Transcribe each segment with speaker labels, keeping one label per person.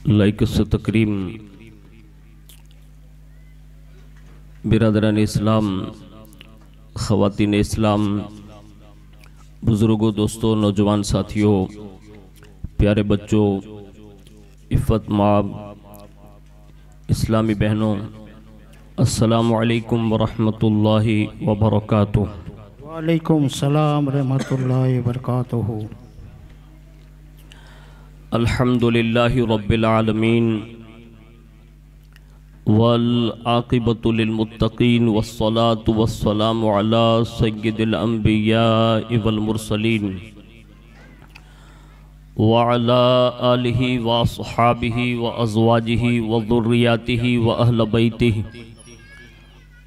Speaker 1: لائق سے تکریم برادران اسلام، خواتین اسلام، بزرگوں، دوستوں، نوجوان ساتھیوں، پیارے بچوں، عفت مآب اسلامی بہنوں، السلام علیکم ورحمۃ اللہ وبرکاتہ۔
Speaker 2: وعلیکم السلام ورحمۃ اللہ وبرکاتہ۔
Speaker 1: الحمد للہ رب العالمین والعاقبۃ للمتقین والصلاة والسلام علی سید الانبیاء والمرسلین وعلی آلہ واصحابہ وازواجہ وذریاتہ واہل بیتہ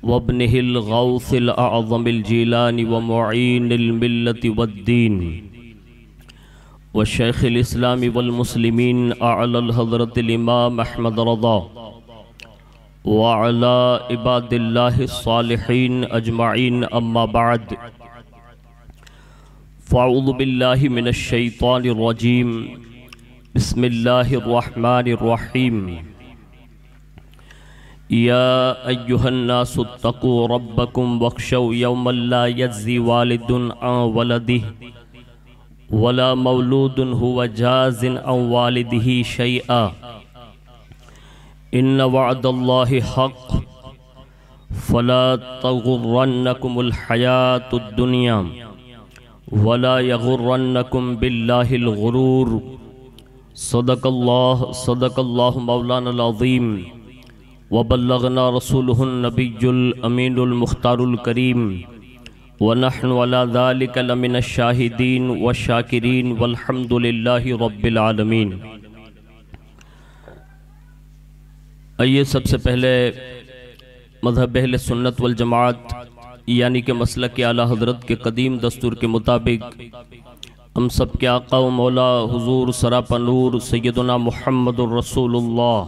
Speaker 1: وابنہ الغوث الاعظم الجیلانی ومعین الملت والدین وشیخ الاسلام والمسلمین اعلی الحضرت الامام احمد رضا وعلى عباد اللہ الصالحین اجمعین، اما بعد، فاعوذ باللہ من الشیطان الرجیم، بسم اللہ الرحمن الرحیم۔ یا ایہا الناس اتقوا ربکم واخشوا یوما لا یجزی والد عن ولدہ ولا مولود هو جاز عن والدہ شیئا ان وعد اللہ حق فلا تغرنکم الحیاة الدنیا ولا یغرنکم باللہ الغرور۔ صدق اللہ مولانا العظیم وبلغنا رسولہ النبی الامین المختار الکریم ونحن علی ذلک لمن الشاہدین والشاکرین والحمد للہ رب العالمین۔ آئیے سب سے پہلے مذہب اہل سنت والجماعت یعنی کہ مسلک اعلیٰ حضرت کے قدیم دستور کے مطابق ہم سب کے آقا و مولا حضور سراپا نور سیدنا محمد الرسول اللہ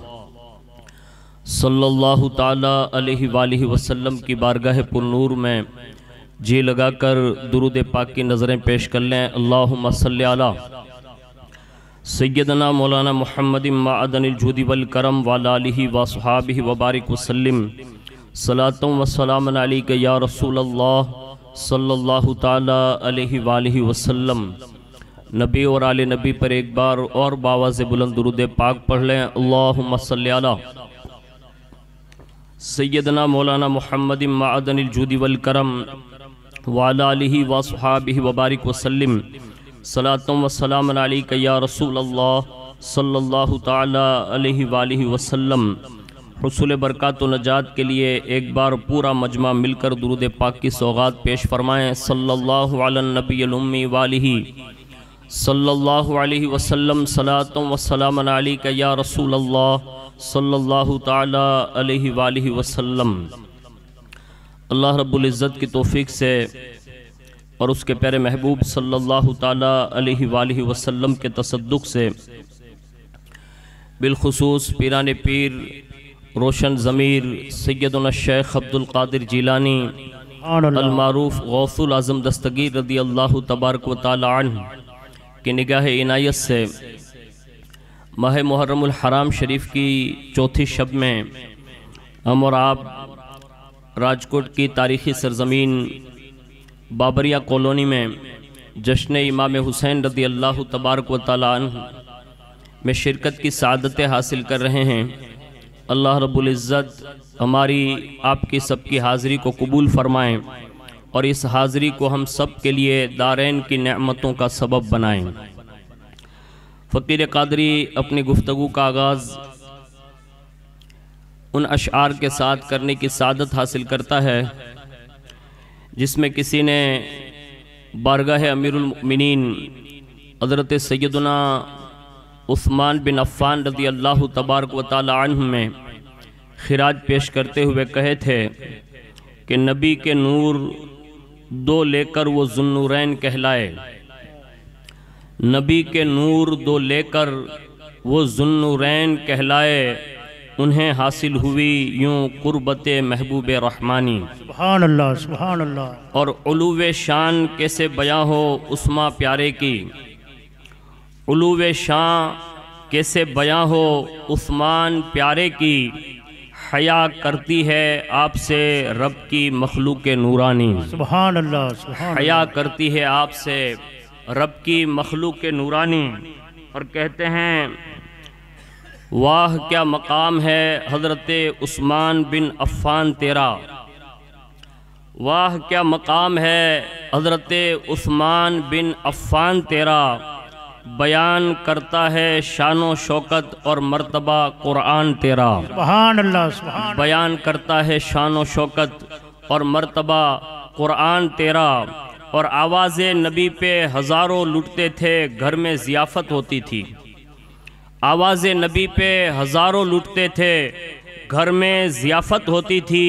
Speaker 1: صلی اللہ تعالیٰ علیہ وآلہ وسلم کی بارگاہ پر نور میں جی لگا کر درود پاک کی نظریں پیش کر لیں۔ اللہم صلی علی سیدنا مولانا محمد معدن الجود والکرم وعلی آلہ وصحابہ وبارک وسلم، صلاۃ و سلام علیک یا رسول اللہ صلی اللہ تعالیٰ علیہ وآلہ وسلم۔ نبی اور آل نبی پر ایک بار اور باواز بلند درود پاک پڑھ لیں۔ اللہم صلی علی سیدنا مولانا محمد معدن الجود والکرم وعلی آلہ وصحابہ وبارک وسلم، صلاۃ و سلام علیک یا رسول اللہ صلی اللہ تعالیٰ علیہ وآلہ وسلم۔ حصول برکات و نجات کے لیے ایک بار پورا مجمع مل کر درود پاک کی سوغات پیش فرمائیں۔ صلی اللہ علی النبی الامی وآلہ صلی اللہ علیہ وسلم، صلاۃ و سلام علیک یا رسول اللہ صلی اللہ تعالیٰ علیہ وآلہ وسلم۔ اللہ رب العزت کی توفیق سے اور اس کے پیارے محبوب صلی اللہ تعالیٰ علیہ وآلہ وسلم کے تصدق سے بالخصوص پیران پیر روشن ضمیر سیدنا الشیخ عبد القادر جیلانی المعروف غوث العظم دستگیر رضی اللہ تبارک و تعالی عنہ کی نگاہ عنایت سے ماہ محرم الحرام شریف کی چوتھی شب میں ہم اور آپ راجکوٹ کی تاریخی سرزمین بابریہ کالونی میں جشن امام حسین رضی اللہ تبارک و تعالی عنہ میں شرکت کی سعادتیں حاصل کر رہے ہیں۔ اللہ رب العزت ہماری آپ کی سب کی حاضری کو قبول فرمائیں اور اس حاضری کو ہم سب کے لیے دارین کی نعمتوں کا سبب بنائیں۔ فقیر قادری اپنی گفتگو کا آغاز ان اشعار کے ساتھ کرنے کی سعادت حاصل کرتا ہے جس میں کسی نے بارگاہ امیر المؤمنین حضرت سیدنا عثمان بن عفان رضی اللہ تبارک و تعالی عنہ میں خراج پیش کرتے ہوئے کہے تھے کہ نبی کے نور دو لے کر وہ ذوالنورین کہلائے، نبی کے نور دو لے کر وہ ذوالنورین کہلائے، انہیں حاصل ہوئی یوں قربت محبوب رحمانی۔
Speaker 2: سبحان اللہ، سبحان اللہ۔
Speaker 1: اور علو شان کیسے بیاں ہو عثمان پیارے کی، علو شان کیسے بیاں ہو عثمان پیارے کی، حیا کرتی ہے آپ سے رب کی مخلوق نورانی۔
Speaker 2: سبحان اللہ سبحان
Speaker 1: حیا
Speaker 2: اللہ۔
Speaker 1: کرتی ہے آپ سے رب کی مخلوق نورانی، اور کہتے ہیں واہ کیا مقام ہے حضرت عثمان بن عفان تیرا، واہ کیا مقام ہے حضرت عثمان بن عفان تیرا، بیان کرتا ہے شان و شوکت اور مرتبہ قرآن تیرا۔
Speaker 2: سبحان اللہ سبحان
Speaker 1: بیان کرتا ہے شان و شوکت اور مرتبہ قرآن تیرا، اور آواز نبی پہ ہزاروں لٹتے تھے گھر میں ضیافت ہوتی تھی، آواز نبی پہ ہزاروں لٹتے تھے گھر میں ضیافت ہوتی تھی،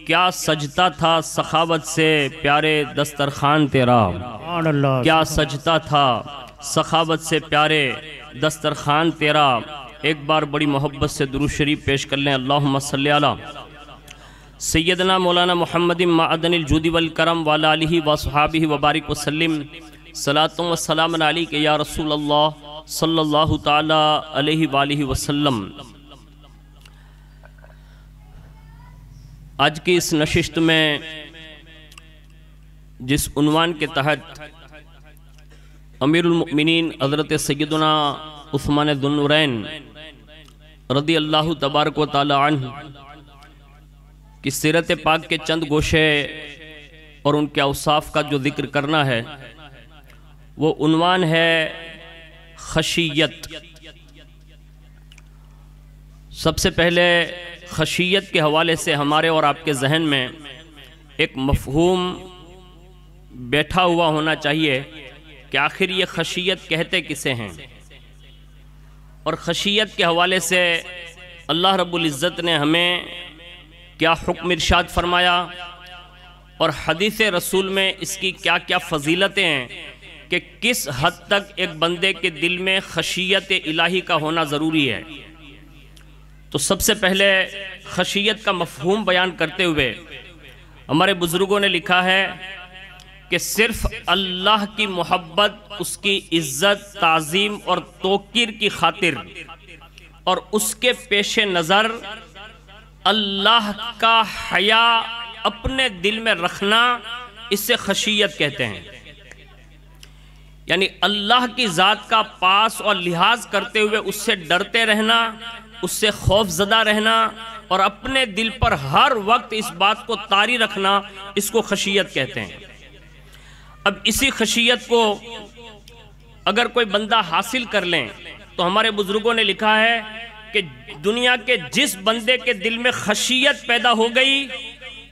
Speaker 1: کیا سجتا تھا سخاوت سے پیارے دسترخوان تیرا،
Speaker 2: سبحان اللہ۔
Speaker 1: کیا سجتا تھا سخاوت سے پیارے دسترخوان تیرا۔ ایک بار بڑی محبت سے درود شریف پیش کر لیں، اللہم صلی علی سیدنا مولانا محمد معدن الجود والکرم وعلی آلہ وصحابہ وبارک وسلم، صلاۃ و سلام علیک یا رسول اللہ صلی اللہ تعالی علیہ وآلہ وسلم۔ آج کی اس نشست میں جس عنوان کے تحت امیر المؤمنین حضرت سیدنا عثمان ذو النورین رضی اللہ تبارک و تعالی عنہ کی سیرت پاک کے چند گوشے اور ان کے اوصاف کا جو ذکر کرنا ہے، وہ عنوان ہے خشیت۔ سب سے پہلے خشیت کے حوالے سے ہمارے اور آپ کے ذہن میں ایک مفہوم بیٹھا ہوا ہونا چاہیے کہ آخر یہ خشیت کہتے کسے ہیں، اور خشیت کے حوالے سے اللہ رب العزت نے ہمیں کیا حکم ارشاد فرمایا، اور حدیث رسول میں اس کی کیا کیا فضیلتیں ہیں کہ کس حد تک ایک بندے کے دل میں خشیت الہی کا ہونا ضروری ہے۔ تو سب سے پہلے خشیت کا مفہوم بیان کرتے ہوئے ہمارے بزرگوں نے لکھا ہے کہ صرف اللہ کی محبت، اس کی عزت، تعظیم اور توقیر کی خاطر اور اس کے پیش نظر اللہ کا حیا اپنے دل میں رکھنا، اس سے خشیت کہتے ہیں۔ یعنی اللہ کی ذات کا پاس اور لحاظ کرتے ہوئے اس سے ڈرتے رہنا، اس سے خوف زدہ رہنا، اور اپنے دل پر ہر وقت اس بات کو طاری رکھنا، اس کو خشیت کہتے ہیں۔ اب اسی خشیت کو اگر کوئی بندہ حاصل کر لیں تو ہمارے بزرگوں نے لکھا ہے کہ دنیا کے جس بندے کے دل میں خشیت پیدا ہو گئی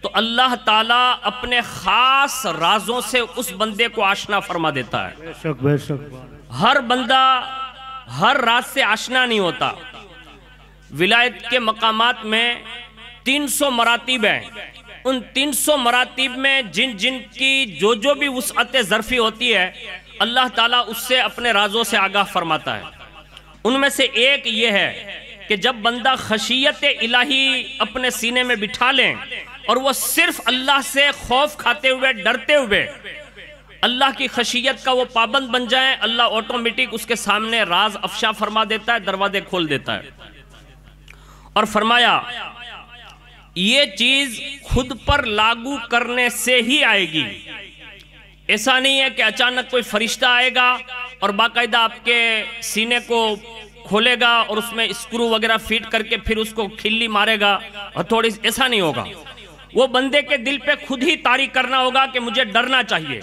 Speaker 1: تو اللہ تعالیٰ اپنے خاص رازوں سے اس بندے کو آشنا فرما دیتا ہے۔
Speaker 2: بے شک بے شک۔
Speaker 1: ہر بندہ ہر راز سے آشنا نہیں ہوتا۔ ولایت کے مقامات میں 300 مراتب ہیں، ان 300 مراتب میں جن جن کی جو بھی وسعت ظرفی ہوتی ہے، اللہ تعالیٰ اس سے اپنے رازوں سے آگاہ فرماتا ہے۔ ان میں سے ایک یہ ہے کہ جب بندہ خشیت الہی اپنے سینے میں بٹھا لیں اور وہ صرف اللہ سے خوف کھاتے ہوئے، ڈرتے ہوئے اللہ کی خشیت کا وہ پابند بن جائیں، اللہ آٹومیٹک اس کے سامنے راز افشا فرما دیتا ہے، دروازے کھول دیتا ہے۔ اور فرمایا یہ چیز خود پر لاگو کرنے سے ہی آئے گی، ایسا نہیں ہے کہ اچانک کوئی فرشتہ آئے گا اور باقاعدہ آپ کے سینے کو کھولے گا اور اس میں اسکرو وغیرہ فیٹ کر کے پھر اس کو کھلی مارے گا ہتھوڑی، ایسا نہیں ہوگا۔ وہ بندے کے دل پہ خود ہی طاری کرنا ہوگا کہ مجھے ڈرنا چاہیے،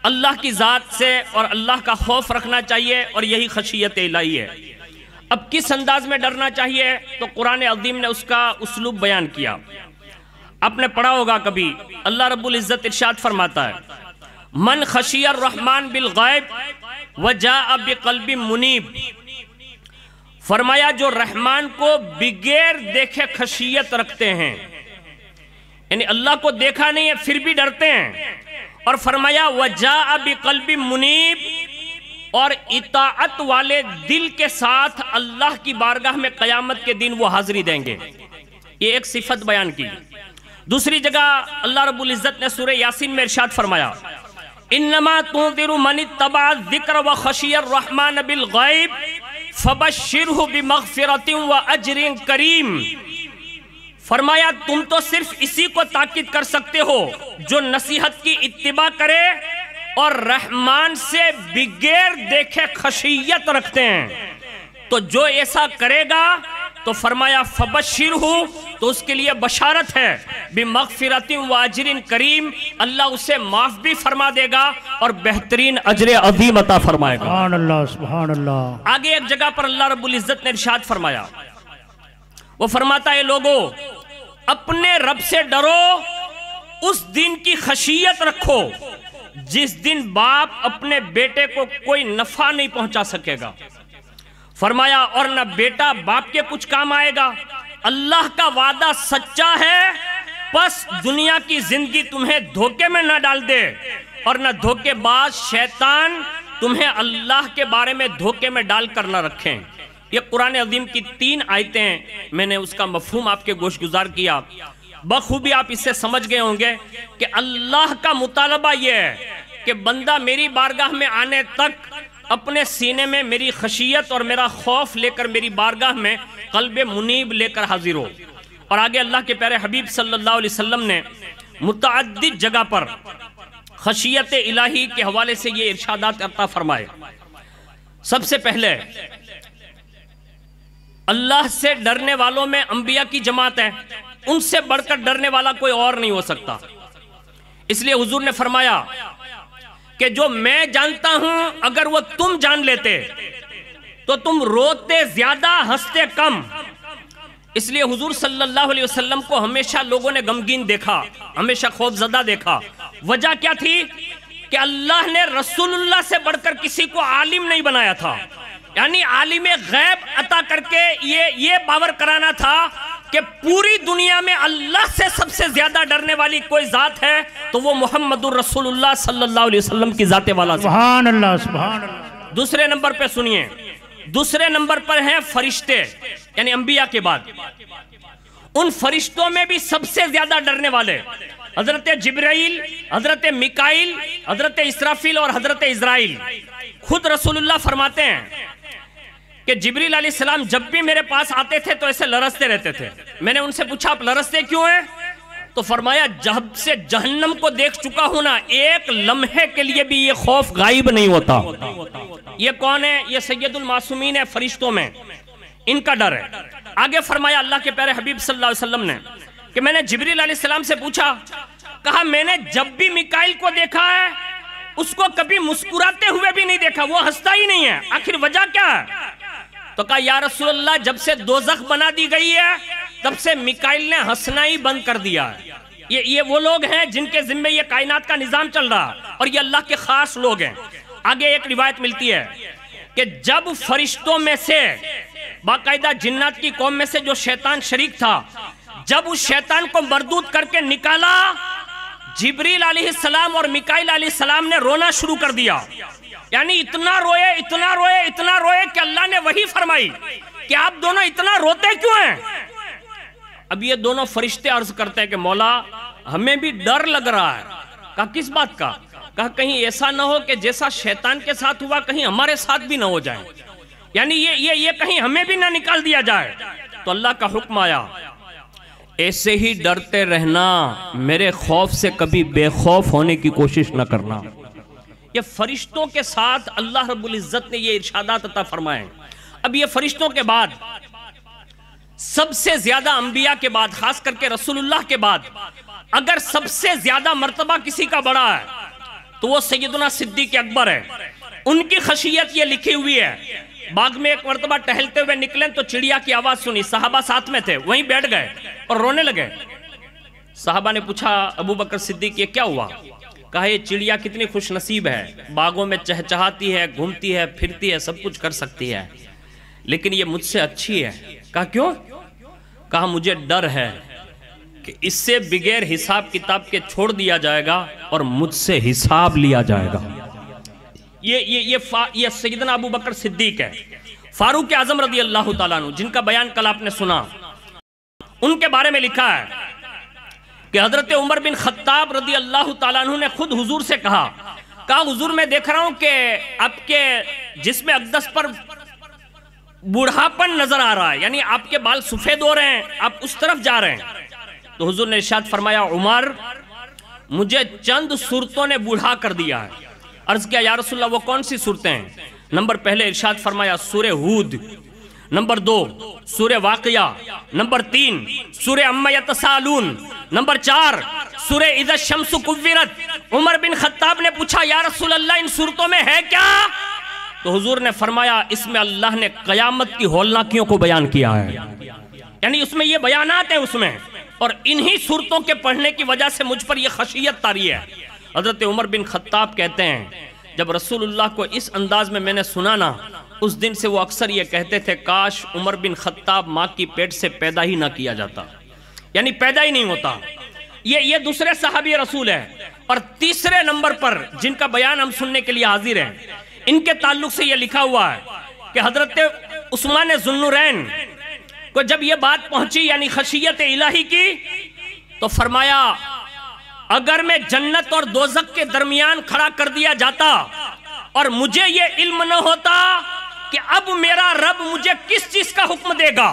Speaker 1: اللہ کی ذات سے اور اللہ کا خوف رکھنا چاہیے، اور یہی خشیت الہی ہے۔ اب کس انداز میں ڈرنا چاہیے تو قرآن عظیم نے اس کا اسلوب بیان کیا۔ آپ نے پڑھا ہوگا کبھی، اللہ رب العزت ارشاد فرماتا ہے من خشی الرحمن بالغیب وجاء بقلب منیب، فرمایا جو رحمان کو بغیر دیکھے خشیت رکھتے ہیں، یعنی اللہ کو دیکھا نہیں ہے پھر بھی ڈرتے ہیں، اور فرمایا وجاء بقلب منیب، اور اطاعت والے دل کے ساتھ اللہ کی بارگاہ میں قیامت کے دن وہ حاضری دیں گے۔ یہ ایک صفت بیان کی۔ دوسری جگہ اللہ رب العزت نے سورہ یاسین میں ارشاد فرمایا انما تنذر من اتبع الذکر وخشی الرحمن بالغیب فبشرہ بمغفرۃ واجر کریم، فرمایا تم تو صرف اسی کو تاکید کر سکتے ہو جو نصیحت کی اتباع کرے اور رحمان سے بغیر دیکھے خشیت رکھتے ہیں، تو جو ایسا کرے گا تو فرمایا فبشرہ، تو اس کے لیے بشارت ہے بمغفرۃ واجر کریم، اللہ اسے معاف بھی فرما دے گا اور بہترین اجر عظیم عطا فرمائے گا۔
Speaker 2: سبحان اللہ سبحان اللہ۔
Speaker 1: آگے ایک جگہ پر اللہ رب العزت نے ارشاد فرمایا، وہ فرماتا ہے لوگو اپنے رب سے ڈرو، اس دن کی خشیت رکھو جس دن باپ اپنے بیٹے کو کوئی نفع نہیں پہنچا سکے گا، فرمایا اور نہ بیٹا باپ کے کچھ کام آئے گا۔ اللہ کا وعدہ سچا ہے، پس دنیا کی زندگی تمہیں دھوکے میں نہ ڈال دے اور نہ دھوکے باز شیطان تمہیں اللہ کے بارے میں دھوکے میں ڈال کر نہ رکھیں۔ یہ قرآن عظیم کی 3 آیتیں میں نے اس کا مفہوم آپ کے گوش گزار کیا، بخوبی آپ اس سے سمجھ گئے ہوں گے کہ اللہ کا مطالبہ یہ ہے کہ بندہ میری بارگاہ میں آنے تک اپنے سینے میں میری خشیت اور میرا خوف لے کر میری بارگاہ میں قلب منیب لے کر حاضر ہو۔ اور آگے اللہ کے پیارے حبیب صلی اللہ علیہ وسلم نے متعدد جگہ پر خشیت الہی کے حوالے سے یہ ارشادات عطا فرمائے۔ سب سے پہلے اللہ سے ڈرنے والوں میں انبیاء کی جماعت ہے، ان سے بڑھ کر ڈرنے والا کوئی اور نہیں ہو سکتا۔ اس لیے حضور نے فرمایا کہ جو میں جانتا ہوں اگر وہ تم جان لیتے تو تم روتے زیادہ ہنستے کم۔ اس لیے حضور صلی اللہ علیہ وسلم کو ہمیشہ لوگوں نے غمگین دیکھا، ہمیشہ خوف زدہ دیکھا۔ وجہ کیا تھی کہ اللہ نے رسول اللہ سے بڑھ کر کسی کو عالم نہیں بنایا تھا، یعنی عالم غیب عطا کر کے یہ باور کرانا تھا کہ پوری دنیا میں اللہ سے سب سے زیادہ ڈرنے والی کوئی ذات ہے تو وہ محمد الرسول اللہ صلی اللہ علیہ وسلم کی ذات والا۔
Speaker 2: سبحان اللہ سبحان اللہ۔
Speaker 1: دوسرے نمبر پہ سنیے، دوسرے نمبر پر ہیں فرشتے، یعنی انبیاء کے بعد ان فرشتوں میں بھی سب سے زیادہ ڈرنے والے حضرت جبرائیل، حضرت میکائیل، حضرت اسرافیل اور حضرت اسرائیل۔ خود رسول اللہ فرماتے ہیں کہ جبریل علیہ السلام جب بھی میرے پاس آتے تھے تو ایسے لرزتے رہتے تھے۔ میں نے ان سے پوچھا آپ لرزتے کیوں ہیں؟ تو فرمایا جب سے جہنم کو دیکھ چکا ہوں نا، ایک لمحے کے لیے بھی یہ خوف غائب نہیں ہوتا۔ یہ کون ہے؟ یہ سید المعصومین ہے فرشتوں میں، ان کا ڈر ہے۔ آگے فرمایا اللہ کے پیارے حبیب صلی اللہ علیہ وسلم نے کہ میں نے جبریل علیہ السلام سے پوچھا، کہا میں نے جب بھی میکائیل کو دیکھا ہے اس کو کبھی مسکراتے ہوئے بھی نہیں دیکھا، وہ ہنستا ہی نہیں ہے، آخر وجہ کیا ہے؟ تو کہا یا رسول اللہ جب سے دوزخ بنا دی گئی ہے تب سے میکائیل نے ہنسنا ہی بند کر دیا ہے۔ یہ وہ لوگ ہیں جن کے ذمہ یہ کائنات کا نظام چل رہا اور یہ اللہ کے خاص لوگ ہیں۔ آگے ایک روایت ملتی ہے کہ جب فرشتوں میں سے باقاعدہ جنات کی قوم میں سے جو شیطان شریک تھا، جب اس شیطان کو مردود کر کے نکالا، جبریل علیہ السلام اور میکائیل علیہ السلام نے رونا شروع کر دیا، یعنی اتنا روئے اتنا روئے اتنا روئے کہ اللہ نے وہی فرمائی کہ آپ دونوں اتنا روتے کیوں ہیں؟ اب یہ دونوں فرشتے عرض کرتے ہیں کہ مولا ہمیں بھی ڈر لگ رہا ہے۔ کہا کس بات کا؟ کہا کہیں ایسا نہ ہو کہ جیسا شیطان کے ساتھ ہوا کہیں ہمارے ساتھ بھی نہ ہو جائے، یعنی یہ کہیں ہمیں بھی نہ نکال دیا جائے۔ تو اللہ کا حکم آیا ایسے ہی ڈرتے رہنا، میرے خوف سے کبھی بے خوف ہونے کی کوشش نہ کرنا۔ یہ فرشتوں کے ساتھ اللہ رب العزت نے یہ ارشادات عطا فرمائے۔ اب یہ فرشتوں کے بعد سب سے زیادہ انبیاء کے بعد، خاص کر کے رسول اللہ کے بعد، اگر سب سے زیادہ مرتبہ کسی کا بڑا ہے تو وہ سیدنا صدیق اکبر ہے۔ ان کی خشیت یہ لکھی ہوئی ہے، باغ میں ایک مرتبہ ٹہلتے ہوئے نکلیں تو چڑیا کی آواز سنی، صحابہ ساتھ میں تھے، وہیں بیٹھ گئے اور رونے لگے۔ صحابہ نے پوچھا ابو بکر صدیق یہ کیا ہوا؟ کہا یہ چڑیا کتنی خوش نصیب ہے، باغوں میں چہچہاتی ہے، گھومتی ہے، پھرتی ہے، سب کچھ کر سکتی ہے، لیکن یہ مجھ سے اچھی ہے۔ کہا کیوں؟ کہا مجھے ڈر ہے کہ اس سے بغیر حساب کتاب کے چھوڑ دیا جائے گا اور مجھ سے حساب لیا جائے گا۔ یہ سیدنا ابو بکر صدیق ہے، فاروق اعظم رضی اللہ تعالیٰ عنہ، جن کا بیان کل آپ نے سنا۔ ان کے بارے میں لکھا ہے کہ حضرت عمر بن خطاب رضی اللہ تعالیٰ عنہ نے خود حضور سے کہا حضور میں دیکھ رہا ہوں کہ آپ کے جسم اقدس پر بوڑھاپن نظر آ رہا ہے، یعنی آپ کے بال سفید ہو رہے ہیں، آپ اس طرف جا رہے ہیں. تو حضور نے ارشاد فرمایا عمر مجھے چند صورتوں نے بوڑھا کر دیا ہے. عرض کیا یا رسول اللہ وہ کون سی صورتیں ہیں؟ نمبر پہلے ارشاد فرمایا سورہ ہود، نمبر 2 سورہ واقعہ، نمبر 3 سورہ عما یتساءلون، نمبر 4 سورہ اذا الشمس کورت. عمر بن خطاب نے پوچھا یا رسول اللہ ان صورتوں میں ہے کیا؟ تو حضور نے فرمایا اس میں اللہ نے قیامت کی ہولناکیوں کو بیان کیا ہے، یعنی اس میں یہ بیانات ہیں اس میں، اور انہی صورتوں کے پڑھنے کی وجہ سے مجھ پر یہ خشیت طاری ہے. حضرت عمر بن خطاب کہتے ہیں جب رسول اللہ کو اس انداز میں میں نے سنا نا، اس دن سے وہ اکثر یہ کہتے تھے کاش عمر بن خطاب ماں کی پیٹ سے پیدا ہی نہ کیا جاتا، یعنی پیدا ہی نہیں ہوتا. یہ دوسرے صحابی رسول ہے. اور تیسرے نمبر پر جن کا بیان ہم سننے کے لیے حاضر ہیں، ان کے تعلق سے یہ لکھا ہوا ہے کہ حضرت عثمان ذوالنورین کو جب یہ بات پہنچی یعنی خشیت الہی کی، تو فرمایا اگر میں جنت اور دوزخ کے درمیان کھڑا کر دیا جاتا اور مجھے یہ علم نہ ہوتا کہ اب میرا رب مجھے کس چیز کا حکم دے گا،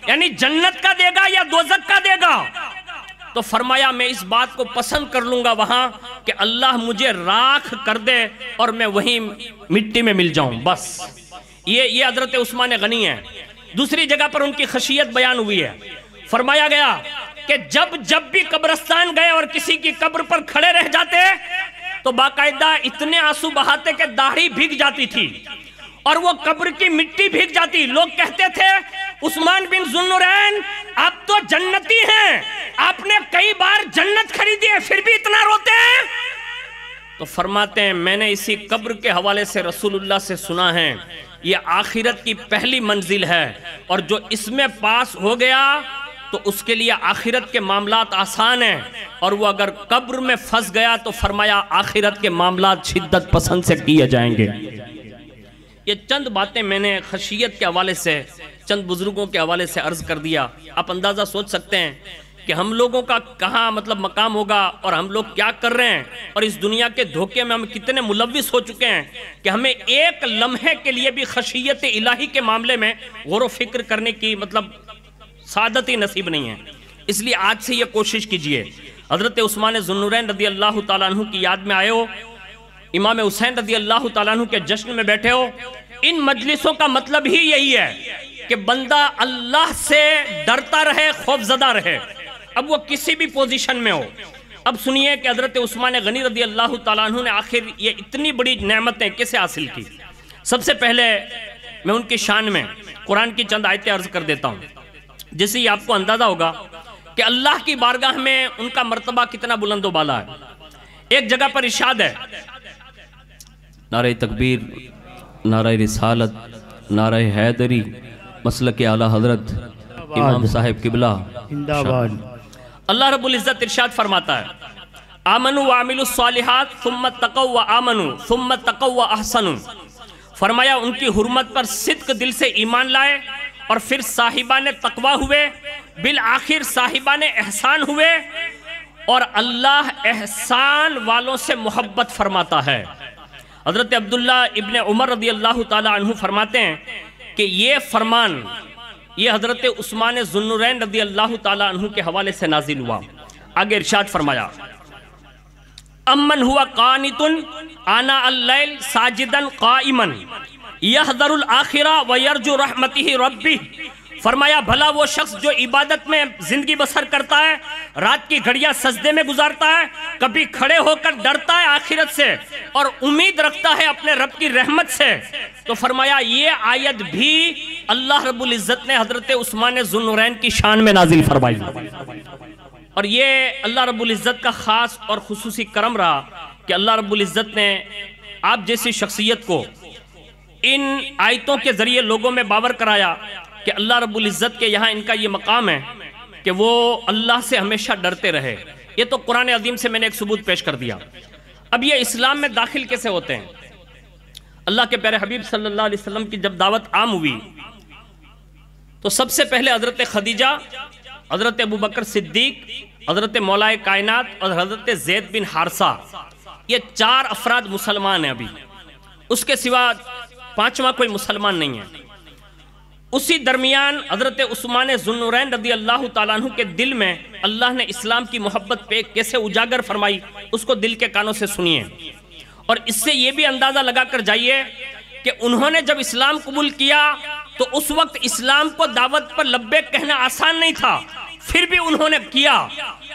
Speaker 1: یعنی جنت کا دے گا یا دوزخ کا دے گا، تو فرمایا میں اس بات کو پسند کر لوں گا وہاں کہ اللہ مجھے راکھ کر دے اور میں وہیں مٹی میں مل جاؤں بس. یہ حضرت عثمان غنی ہے. دوسری جگہ پر ان کی خشیت بیان ہوئی ہے. فرمایا گیا کہ جب بھی قبرستان گئے اور کسی کی قبر پر کھڑے رہ جاتے تو باقاعدہ اتنے آنسو بہاتے کہ داڑھی بھیگ جاتی تھی اور وہ قبر کی مٹی بھیگ جاتی. لوگ کہتے تھے عثمان بن ذوالنورین آپ تو جنتی ہیں، آپ نے کئی بار جنت خریدی ہے پھر بھی اتنا روتے ہیں. تو فرماتے ہیں میں نے اسی قبر کے حوالے سے رسول اللہ سے سنا ہے یہ آخرت کی پہلی منزل ہے، اور جو اس میں پاس ہو گیا تو اس کے لیے آخرت کے معاملات آسان ہیں، اور وہ اگر قبر میں پھنس گیا تو فرمایا آخرت کے معاملات شدت پسند سے کیے جائیں گے. یہ چند باتیں میں نے خشیت کے حوالے سے چند بزرگوں کے حوالے سے عرض کر دیا. آپ اندازہ سوچ سکتے ہیں کہ ہم لوگوں کا کہاں مقام ہوگا اور ہم لوگ کیا کر رہے ہیں، اور اس دنیا کے دھوکے میں ہم کتنے ملوث ہو چکے ہیں کہ ہمیں ایک لمحے کے لیے بھی خشیت الہی کے معاملے میں غور و فکر کرنے کی سعادت ہی نصیب نہیں ہے. اس لیے آج سے یہ کوشش کیجئے حضرت عثمان ذوالنورین رضی اللہ تعالیٰ عنہ کی یاد میں آئے ہو، امام حسین رضی اللہ تعالیٰ عنہ کے جشن میں بیٹھے ہو. ان مجلسوں کا مطلب ہی یہی ہے کہ بندہ اللہ سے ڈرتا رہے، خوف زدہ رہے، اب وہ کسی بھی پوزیشن میں ہو. اب سنیے کہ حضرت عثمان غنی رضی اللہ تعالیٰ عنہ نے آخر یہ اتنی بڑی نعمتیں کیسے حاصل کی. سب سے پہلے میں ان کی شان میں قرآن کی چند آیتیں عرض کر دیتا ہوں، جس سے آپ کو اندازہ ہوگا کہ اللہ کی بارگاہ میں ان کا مرتبہ کتنا بلند و بالا ہے. ایک جگہ پر ارشاد ہے نعرہ تکبیر، نعرہ رسالت، نعرہ حیدری، مسلک اعلیٰ حضرت امام صاحب قبلہ
Speaker 2: زندہ باد.
Speaker 1: اللہ رب العزت ارشاد فرماتا ہے آمنوا وعملوا الصالحات ثم اتقوا وآمنوا ثم اتقوا واحسنوا. فرمایا ان کی حرمت پر صدق دل سے ایمان لائے اور پھر صاحبان تقوی ہوئے، بالآخر صاحبان احسان ہوئے، اور اللہ احسان والوں سے محبت فرماتا ہے. حضرت عبداللہ ابن عمر رضی اللہ تعالیٰ عنہ فرماتے ہیں کہ یہ فرمان یہ حضرت عثمان ذوالنورین رضی اللہ تعالیٰ عنہ کے حوالے سے نازل ہوا. آگے ارشاد فرمایا امن ہوا قانت آناء اللیل ساجدا قائما یحذر الآخرہ ویرجو رحمتہ ربہ. فرمایا بھلا وہ شخص جو عبادت میں زندگی بسر کرتا ہے، رات کی گھڑیاں سجدے میں گزارتا ہے، کبھی کھڑے ہو کر ڈرتا ہے آخرت سے اور امید رکھتا ہے اپنے رب کی رحمت سے. تو فرمایا یہ آیت بھی اللہ رب العزت نے حضرت عثمان ذوالنورین کی شان میں نازل فرمائی، اور یہ اللہ رب العزت کا خاص اور خصوصی کرم رہا کہ اللہ رب العزت نے آپ جیسی شخصیت کو ان آیتوں کے ذریعے لوگوں میں باور کرایا کہ اللہ رب العزت کے یہاں ان کا یہ مقام ہے کہ وہ اللہ سے ہمیشہ ڈرتے رہے. یہ تو قرآن عظیم سے میں نے ایک ثبوت پیش کر دیا. اب یہ اسلام میں داخل کیسے ہوتے ہیں؟ اللہ کے پیارے حبیب صلی اللہ علیہ وسلم کی جب دعوت عام ہوئی تو سب سے پہلے حضرت خدیجہ، حضرت ابوبکر صدیق، حضرت مولا کائنات اور حضرت زید بن حارثہ، یہ 4 افراد مسلمان ہیں. ابھی اس کے سوا 5واں کوئی مسلمان نہیں ہے. اسی درمیان حضرت عثمان ذوالنورین رضی اللہ تعالیٰ عنہ کے دل میں اللہ نے اسلام کی محبت پہ کیسے اجاگر فرمائی، اس کو دل کے کانوں سے سنیے، اور اس سے یہ بھی اندازہ لگا کر جائیے کہ انہوں نے جب اسلام قبول کیا تو اس وقت اسلام کو دعوت پر لبیک کہنا آسان نہیں تھا، پھر بھی انہوں نے کیا۔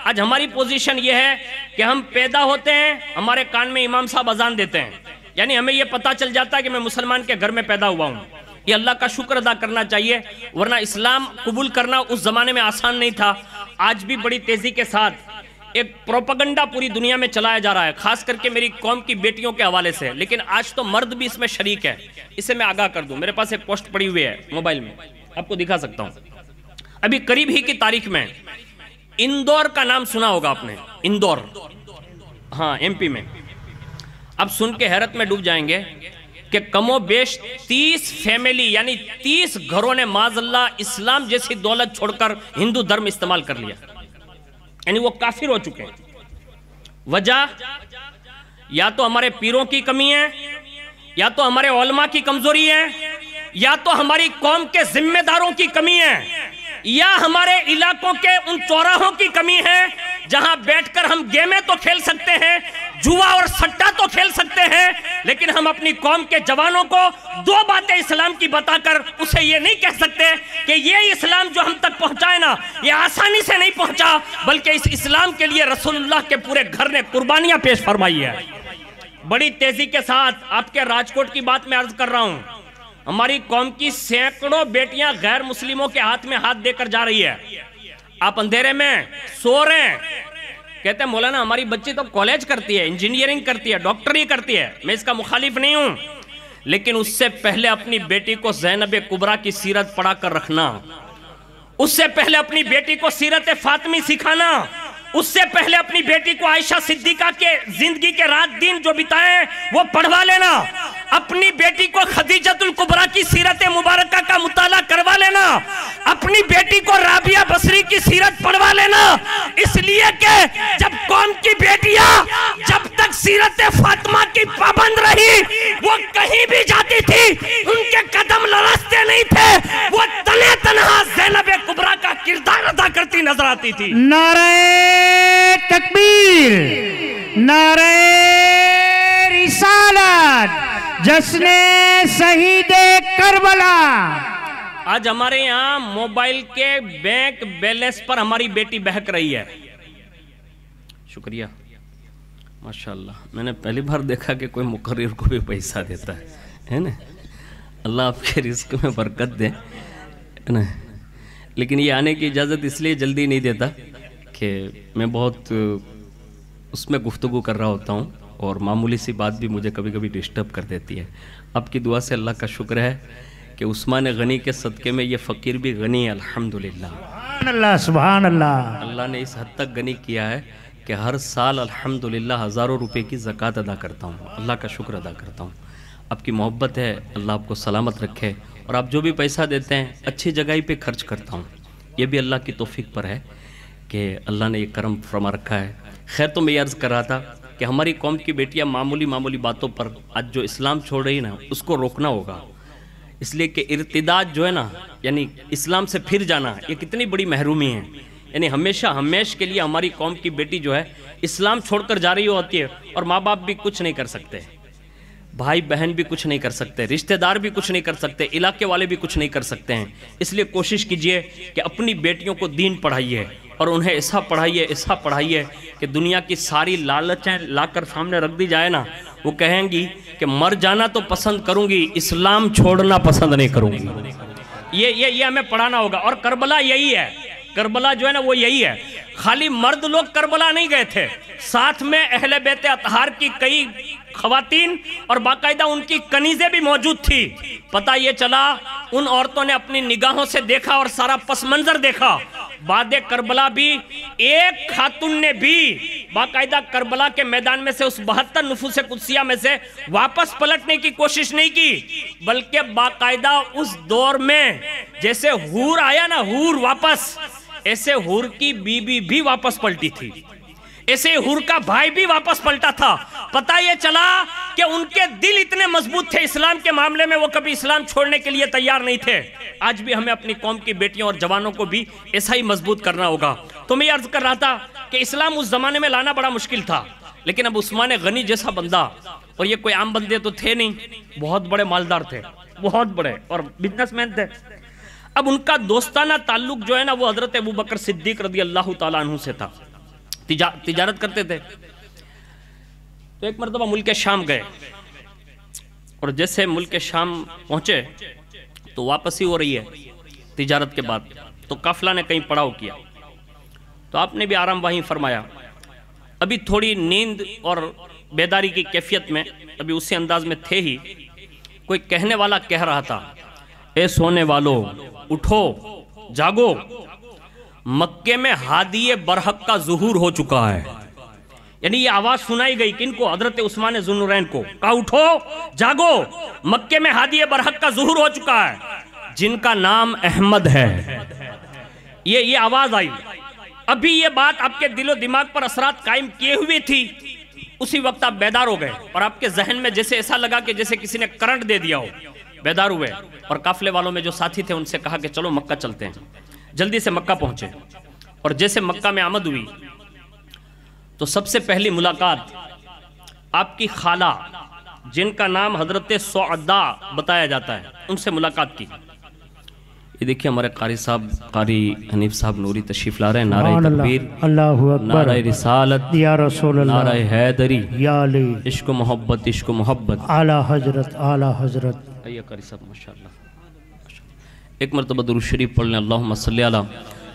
Speaker 1: آج ہماری پوزیشن یہ ہے کہ ہم پیدا ہوتے ہیں، ہمارے کان میں امام صاحب اذان دیتے ہیں، یعنی ہمیں یہ پتا چل جاتا ہے کہ میں مسلمان کے گھر میں پیدا ہوا ہوں۔ یہ اللہ کا شکر ادا کرنا چاہیے، ورنہ اسلام قبول کرنا اس زمانے میں آسان نہیں تھا۔ آج بھی بڑی تیزی کے ساتھ ایک پروپیگنڈا پوری دنیا میں چلایا جا رہا ہے، خاص کر کے میری قوم کی بیٹیوں کے حوالے سے، لیکن آج تو مرد بھی اس میں شریک ہے۔ اسے میں آگاہ کر دوں، میرے پاس ایک پوسٹ پڑی ہوئی ہے موبائل میں، آپ کو دکھا سکتا ہوں۔ ابھی قریب ہی کی تاریخ میں اندور کا نام سنا ہوگا آپ نے، اندور، ہاں ایم پی میں۔ اب سن کے حیرت میں ڈوب جائیں گے کہ کم و بیش 30 فیملی یعنی 30 گھروں نے معاذ اللہ اسلام جیسی دولت چھوڑ کر ہندو دھرم استعمال کر لیا، یعنی وہ کافر ہو چکے ہیں۔ وجہ یا تو ہمارے پیروں کی کمی ہے، یا تو ہمارے علماء کی کمزوری ہے، یا تو ہماری قوم کے ذمہ داروں کی کمی ہے، یا ہمارے علاقوں کے ان چوراہوں کی کمی ہے جہاں بیٹھ کر ہم گیمیں تو کھیل سکتے ہیں، جوا اور سٹا تو کھیل سکتے ہیں، لیکن ہم اپنی قوم کے جوانوں کو 2 باتیں اسلام کی بتا کر اسے یہ نہیں کہہ سکتے کہ یہ اسلام جو ہم تک پہنچائے نا، یہ آسانی سے نہیں پہنچا، بلکہ اس اسلام کے لیے رسول اللہ کے پورے گھر نے قربانیاں پیش فرمائی ہے۔ بڑی تیزی کے ساتھ آپ کے راجکوٹ کی بات میں عرض کر رہا ہوں، ہماری قوم کی سینکڑوں بیٹیاں غیر مسلموں کے ہاتھ میں ہاتھ دے کر جا رہی ہے۔ آپ اندھیرے میں سو رہے ہیں، کہتے ہیں مولانا ہماری بچی تو کالج کرتی ہے، انجینئرنگ کرتی ہے، ڈاکٹری کرتی ہے، میں اس کا مخالف نہیں ہوں، لیکن اس سے پہلے اپنی بیٹی کو زینب کبریٰ کی سیرت پڑھا کر رکھنا، اس سے پہلے اپنی بیٹی کو سیرت فاطمی سکھانا، اس سے پہلے اپنی بیٹی کو عائشہ صدیقہ کے زندگی کے رات دن جو بتائے وہ پڑھوا لینا، اپنی بیٹی کو خدیجۃ الکبریٰ کی سیرت مبارکہ کا مطالعہ کروا لینا، اپنی بیٹی کو رابعہ بصری کی سیرت پڑھوا لینا، اس لیے کہ جب قوم کی بیٹیاں جب تک سیرت فاطمہ کی پابند رہی وہ کہیں بھی جاتی تھی ان کے قدم لرزتے نہیں تھے، وہ تنے تنہا زینب کبریٰ کا کردار ادا کرتی نظر آتی تھی۔
Speaker 2: نعرہ تکبیر، نعرہ رسالت، جشن شہید کربلا۔
Speaker 1: آج ہمارے یہاں موبائل کے بینک بیلنس پر ہماری بیٹی بہک رہی ہے۔ شکریہ، ماشاءاللہ، میں نے پہلی بار دیکھا کہ کوئی مقرر کو بھی پیسہ دیتا ہے نا، اللہ آپ کے رزق میں برکت دے نا۔ لیکن یہ آنے کی اجازت اس لیے جلدی نہیں دیتا کہ میں بہت اس میں گفتگو کر رہا ہوتا ہوں، اور معمولی سی بات بھی مجھے کبھی کبھی ڈسٹرب کر دیتی ہے۔ آپ کی دعا سے اللہ کا شکر ہے کہ عثمان غنی کے صدقے میں یہ فقیر بھی غنی ہے، الحمدللہ۔
Speaker 2: سبحان اللہ، سبحان اللہ۔
Speaker 1: اللہ نے اس حد تک غنی کیا ہے کہ ہر سال الحمدللہ ہزاروں روپے کی زکوٰۃ ادا کرتا ہوں، اللہ کا شکر ادا کرتا ہوں۔ آپ کی محبت ہے، اللہ آپ کو سلامت رکھے، اور آپ جو بھی پیسہ دیتے ہیں اچھی جگہ ہی پہ خرچ کرتا ہوں، یہ بھی اللہ کی توفیق پر ہے کہ اللہ نے یہ کرم فرما رکھا ہے۔ خیر، تو میں یہ عرض کر رہا تھا کہ ہماری قوم کی بیٹیاں معمولی باتوں پر آج جو اسلام چھوڑ رہی نا، اس کو روکنا ہوگا، اس لیے کہ ارتداد جو ہے نا، یعنی اسلام سے پھر جانا، یہ کتنی بڑی محرومی ہے۔ یعنی ہمیشہ کے لیے ہماری قوم کی بیٹی جو ہے اسلام چھوڑ کر جا رہی ہوتی ہے، اور ماں باپ بھی کچھ نہیں کر سکتے، بھائی بہن بھی کچھ نہیں کر سکتے، رشتہ دار بھی کچھ نہیں کر سکتے، علاقے والے بھی کچھ نہیں کر سکتے ہیں۔ اس لیے کوشش کیجئے کہ اپنی بیٹیوں کو دین پڑھائیے، اور انہیں ایسا پڑھائیے کہ دنیا کی ساری لالچیں لا کر سامنے رکھ دی جائے نا، وہ کہیں گی کہ مر جانا تو پسند کروں گی، اسلام چھوڑنا پسند نہیں کروں گی۔ یہ ہمیں پڑھانا ہوگا، اور کربلا یہی ہے، کربلا جو ہے نا وہ یہی ہے۔ خالی مرد لوگ کربلا نہیں گئے تھے، ساتھ میں اہل بیت اطہار کی کئی خواتین اور باقاعدہ ان کی کنیزیں بھی موجود تھی۔ پتہ یہ چلا ان عورتوں نے اپنی نگاہوں سے دیکھا اور سارا پس منظر دیکھا۔ بعد کربلا بھی ایک خاتون نے بھی باقاعدہ کربلا کے میدان میں سے اس 72 نفوس قدسیہ میں سے واپس پلٹنے کی کوشش نہیں کی، بلکہ باقاعدہ اس دور میں جیسے حور آیا نا، حور واپس، ایسے حور کی بی بی بھی واپس پلٹی تھی۔ ایسے حور کا بھائی بھی واپس پلٹا تھا. پتہ یہ چلا کہ ان کے دل اتنے مضبوط تھے اسلام کے معاملے میں، وہ کبھی اسلام چھوڑنے کے لیے تیار نہیں تھے. آج بھی ہمیں اپنی قوم کی بیٹیوں اور جوانوں کو بھی ایسا ہی مضبوط کرنا ہوگا. تو میں یہ عرض کر رہا تھا کہ اسلام اس زمانے میں لانا بڑا مشکل تھا، لیکن اب عثمان غنی جیسا بندہ، اور یہ کوئی عام بندے تو تھے نہیں، بہت بڑے مالدار تھے، بہت بڑے اور بزنس مین تھے. اب ان کا دوستانہ تعلق جو ہے نا وہ حضرت ابوبکر صدیق رضی اللہ تعالیٰ عنہ سے تھا. تجارت کرتے تھے. تو ایک مرتبہ ملک شام گئے، اور جیسے ملک شام پہنچے تو واپسی ہو رہی ہے تجارت کے بعد، تو قافلہ نے کہیں پڑاؤ کیا. تو آپ نے بھی آرام وہیں فرمایا. ابھی تھوڑی نیند اور بیداری کی کیفیت میں ابھی اسی انداز میں تھے ہی، کوئی کہنے والا کہہ رہا تھا، اے سونے والو اٹھو جاگو، مکے میں ہادی برحق کا ظہور ہو چکا ہے. یعنی یہ آواز سنائی گئی کن کو؟ حضرت عثمان ذو النورین کو. کہا اٹھو جاگو، مکے میں ہادی برحق کا ظہور ہو چکا ہے جن کا نام احمد ہے. یہ آواز آئی. ابھی یہ بات آپ کے دل و دماغ پر اثرات قائم کیے ہوئی تھی. اسی وقت آپ بیدار ہو گئے، اور آپ کے ذہن میں جیسے ایسا لگا کہ جیسے کسی نے کرنٹ دے دیا ہو. بیدار ہوئے اور قافلے والوں میں جو ساتھی تھے ان سے کہا کہ چلو مکہ چلتے ہیں. جلدی سے مکہ پہنچے، اور جیسے مکہ میں آمد ہوئی تو سب سے پہلی ملاقات آپ کی خالہ جن کا نام حضرت سعدہ بتایا جاتا ہے ان سے ملاقات کی. یہ دیکھیں ہمارے قاری صاحب، قاری حنیف صاحب نوری تشریف لا رہے ہیں. نعرہ تکبیر،
Speaker 2: اللہ اکبر،
Speaker 1: نعرہ رسالت،
Speaker 2: یا رسول اللہ،
Speaker 1: نعرہ حیدری،
Speaker 2: یا علی،
Speaker 1: عشق و محبت، عشق و محبت.
Speaker 2: اعلیٰ حضرت، اعلیٰ حضرت.
Speaker 1: آئیے قاری صاحب ماشاءاللہ. ایک مرتبہ درود شریف پڑھ لیں. اللہم صلی علی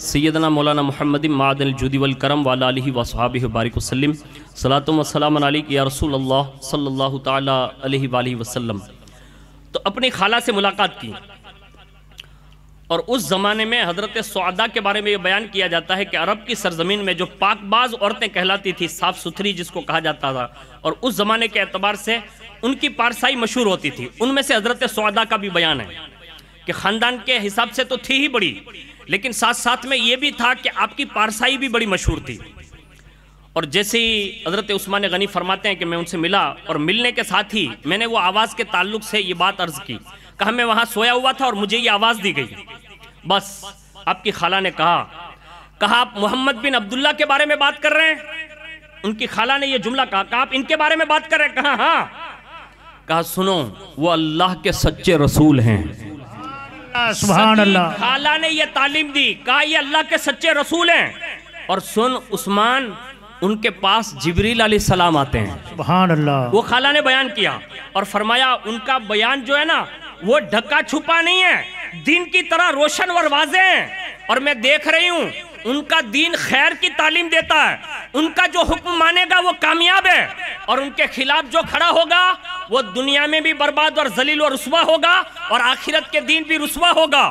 Speaker 1: سیدنا مولانا محمد معدن الجود والکرم وعلی آلہ وصحابہ بارک وسلم. صلاۃ و سلام علیک یا رسول اللہ صلی اللہ تعالی علیہ وآلہ وسلم. تو اپنی خالہ سے ملاقات کی، اور اس زمانے میں حضرت سعدہ کے بارے میں یہ بیان کیا جاتا ہے کہ عرب کی سرزمین میں جو پاک باز عورتیں کہلاتی تھی، صاف ستھری جس کو کہا جاتا تھا، اور اس زمانے کے اعتبار سے ان کی پارسائی مشہور ہوتی تھی. ان میں سے حضرت سعدہ کا بھی بیان ہے کہ خاندان کے حساب سے تو تھی ہی بڑی، لیکن ساتھ ساتھ میں یہ بھی تھا کہ آپ کی پارسائی بھی بڑی مشہور تھی. اور جیسے ہی حضرت عثمان غنی فرماتے ہیں کہ میں ان سے ملا، اور ملنے کے ساتھ ہی میں نے وہ آواز کے تعلق سے یہ بات عرض کی. کہا میں وہاں سویا ہوا تھا اور مجھے یہ آواز دی گئی. بس آپ کی خالہ نے کہا آپ محمد بن عبداللہ کے بارے میں بات کر رہے ہیں؟ ان کی خالہ نے یہ جملہ کہا آپ ان کے بارے میں بات کر رہے ہیں؟ کہا ہاں. کہا سنو وہ اللہ کے سچے رسول ہیں.
Speaker 2: سبحان اللہ.
Speaker 1: خالہ نے یہ تعلیم دی، کہا یہ اللہ کے سچے رسول ہیں. اور سن عثمان، ان کے پاس جبریل علیہ السلام آتے ہیں.
Speaker 2: سبحان اللہ.
Speaker 1: وہ خالہ نے بیان کیا اور فرمایا ان کا بیان جو ہے نا وہ ڈھکا چھپا نہیں ہے، دین کی طرح روشن اور واضح ہیں. اور میں دیکھ رہی ہوں ان کا دین خیر کی تعلیم دیتا ہے. ان کا جو حکم مانے گا وہ کامیاب ہے، اور ان کے خلاف جو کھڑا ہوگا وہ دنیا میں بھی برباد اور ذلیل و رسوا ہوگا، اور آخرت کے دین بھی رسوا ہوگا.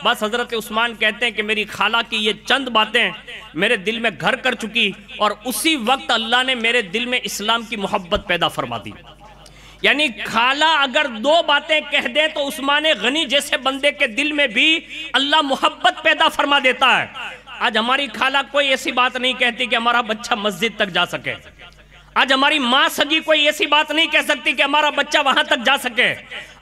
Speaker 1: بس حضرت عثمان کہتے ہیں کہ میری خالہ کی یہ چند باتیں میرے دل میں گھر کر چکی، اور اسی وقت اللہ نے میرے دل میں اسلام کی محبت پیدا فرما دی. یعنی خالہ اگر دو باتیں کہہ دے تو عثمان غنی جیسے بندے کے دل میں بھی اللہ محبت پیدا فرما دیتا ہے. آج ہماری خالہ کوئی ایسی بات نہیں کہتی کہ ہمارا بچہ مسجد تک جا سکے. آج ہماری ماں سگی کوئی ایسی بات نہیں کہہ سکتی کہ ہمارا بچہ وہاں تک جا سکے.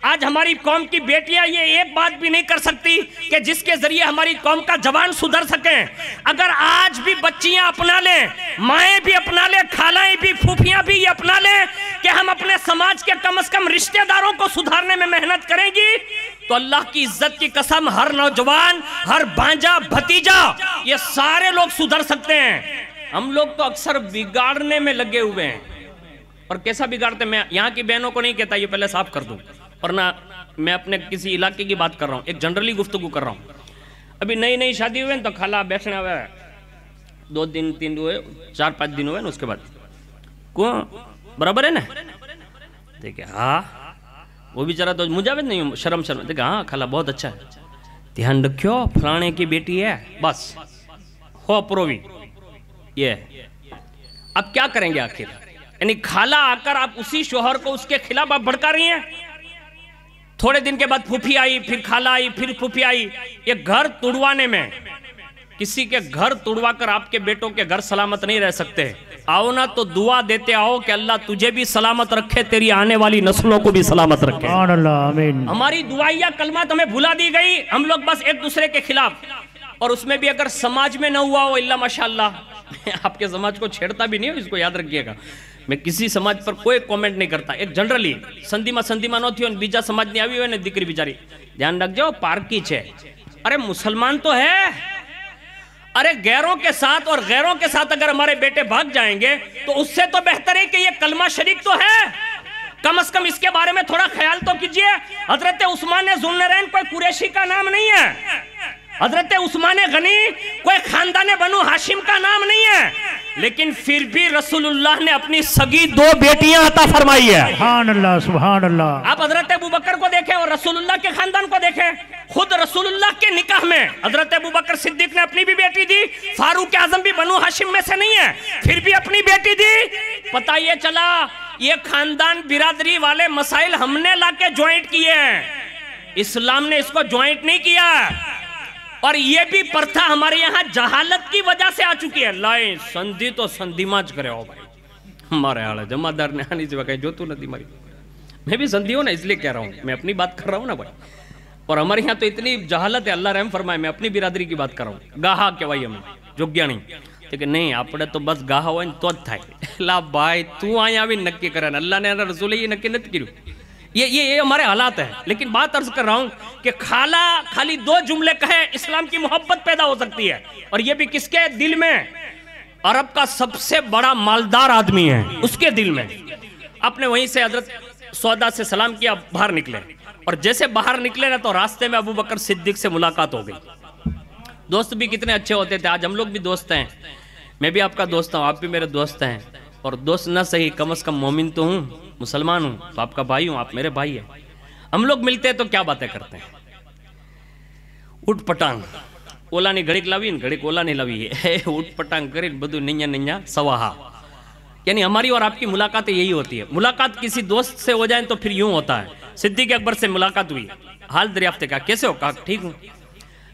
Speaker 1: آج ہماری قوم کی بیٹیاں یہ ایک بات بھی نہیں کر سکتی کہ جس کے ذریعے ہماری قوم کا جوان سدھر سکیں. اگر آج بھی بچیاں اپنا لیں، مائیں بھی اپنا لیں، خالائیں بھی، پھوپھیاں بھی یہ اپنا لیں کہ ہم اپنے سماج کے کم از کم رشتہ داروں کو سدھارنے میں محنت کریں گی، تو اللہ کی عزت کی قسم ہر نوجوان، ہر بھانجا، بھتیجا، یہ سارے لوگ سدھر سکتے ہیں. ہم لوگ تو اکثر بگاڑنے میں لگے ہوئے ہیں. اور کیسا بگاڑتے ہیں؟ میں یہاں کی بہنوں کو نہیں کہتا، یہ پہلے صاف کر دوں، اور نہ میں اپنے کسی علاقے کی بات کر رہا ہوں، ایک جنرلی گفتگو کر رہا ہوں. ابھی نئی نئی شادی ہوئے ہیں تو خالہ بیٹھنے ہوئے 2 دن 3 ہوئے 4-5 دن ہوئے نا، اس کے بعد کون برابر ہے نا، دیکھیں ہاں وہ بیچارہ تو مجاوید نہیں ہوں، شرم دیکھیں ہاں خالہ بہت اچھا ہے، دھیان رکھو فلانے کی بیٹی ہے، بس ہو اپرووی. یہ اب کیا کریں گے آخر؟ یعنی خالہ آ کر آپ اسی شوہر کو اس کے خلاف آپ بھڑکا رہی ہیں. تھوڑے دن کے بعد پھوپھی آئی، پھر خالہ آئی، پھر پھوپھی آئی. یہ گھر توڑوانے میں، کسی کے گھر توڑوا کر آپ کے بیٹوں کے گھر سلامت نہیں رہ سکتے. آؤ نا تو دعا دیتے آؤ کہ اللہ تجھے بھی سلامت رکھے، تیری آنے والی نسلوں کو بھی سلامت رکھے۔
Speaker 2: سبحان اللہ، آمین۔
Speaker 1: ہماری دعائیہ کلمات ہمیں بھلا دی گئی، ہم لوگ بس ایک دوسرے کے خلاف، اور اس میں بھی اگر سماج میں نہ ہوا ہو اللہ ماشاءاللہ، آپ کے سماج کو چھیڑتا بھی نہیں ہو، اس کو یاد رکھیے گا، میں کسی سماج پر کوئی کومنٹ نہیں کرتا، ایک جنرلی سندیما نو تھی، بیجا سماج نہیں آوی ہوئے نے دکری بیچاری، دھیان رکھ جاؤ پارکی چھے، ارے مسلمان تو ہے، ارے غیروں کے ساتھ اور غیروں کے ساتھ اگر ہمارے بیٹے بھاگ جائیں گے تو اس سے تو بہتر ہے کہ یہ کلمہ شریک تو ہے، کم از کم اس کے بارے میں تھوڑا خیال تو کیجئے۔ حضرت عثمان ذوالنورین کوئی قریشی کا نام نہیں ہے، حضرت عثمان غنی کوئی خاندان بنو ہاشم کا نام نہیں ہے، لیکن پھر بھی رسول اللہ نے اپنی سگی 2 بیٹیاں عطا فرمائی ہے۔
Speaker 2: سبحان اللہ، سبحان اللہ۔
Speaker 1: آپ حضرت ابوبکر کو دیکھیں اور رسول اللہ کے خاندان کو دیکھیں، خود رسول اللہ کے نکاح میں حضرت ابوبکر صدیق نے اپنی بھی بیٹی دی، فاروق اعظم بھی بنو ہاشم میں سے نہیں ہے، پھر بھی اپنی بیٹی دی۔ پتہ یہ چلا یہ خاندان برادری والے مسائل ہم نے لا کے جوائنٹ کیے ہیں، اسلام نے اس کو جوائنٹ نہیں کیا، اور یہ بھی پرتھا ہمارے یہاں جہالت کی وجہ سے آ چکی ہے۔ لائیں سندھی تو سندھی ماج کرے ہو بھائی، ہمارے حال ہے جمعدار نے آنی سے کہیں جو تو ندی ماری، میں بھی سندھی ہوں نا اس لیے کہہ رہا ہوں، میں اپنی بات کر رہا ہوں نا بھائی، اور ہمارے یہاں تو اتنی جہالت ہے، اللہ رحم فرمائے، میں اپنی برادری کی بات کر رہا ہوں، گاہا کے بھائی ہمیں جوگیا نہیں، لیکن نہیں اپنے تو بس گاہا ہوئے تو تھا اللہ بھائی تو آیا بھی نکی کرن، اللہ نے رسول یہ نکی نت کرو، یہ ہمارے حالات ہیں۔ لیکن بات عرض کر رہا ہوں کہ خالی 2 جملے کہے اسلام کی محبت پیدا ہو سکتی ہے، اور یہ بھی کس کے دل میں؟ عرب کا سب سے بڑا مالدار آدمی ہے اس کے دل میں۔ آپ نے وہیں سے حضرت سودا سے سلام کیا، باہر نکلے، اور جیسے باہر نکلے نا تو راستے میں ابوبکر صدیق سے ملاقات ہو گئی۔ دوست بھی کتنے اچھے ہوتے تھے، آج ہم لوگ بھی دوست ہیں، میں بھی آپ کا دوست ہوں، آپ بھی میرے دوست ہیں، اور دوست نہ صحیح کم از کم مومن تو ہوں، مسلمان ہوں، تو آپ کا بھائی ہوں، آپ میرے بھائی ہیں۔ ہم لوگ ملتے ہیں تو کیا باتیں کرتے ہیں؟ اٹھ پٹانگ اولا نہیں گھڑک لاوی گھڑک اولا نہیں لاوی ہے، اٹھ پٹانگ کریں بدو ننیا ننیا سواہا، یعنی ہماری اور آپ کی ملاقاتیں یہی ہوتی ہے۔ ملاقات کسی دوست سے ہو جائیں تو پھر یوں ہوتا ہے۔ صدیق اکبر سے ملاقات ہوئی، حال دریافت کہا کیسے ہو؟ کہا ٹھیک ہوں۔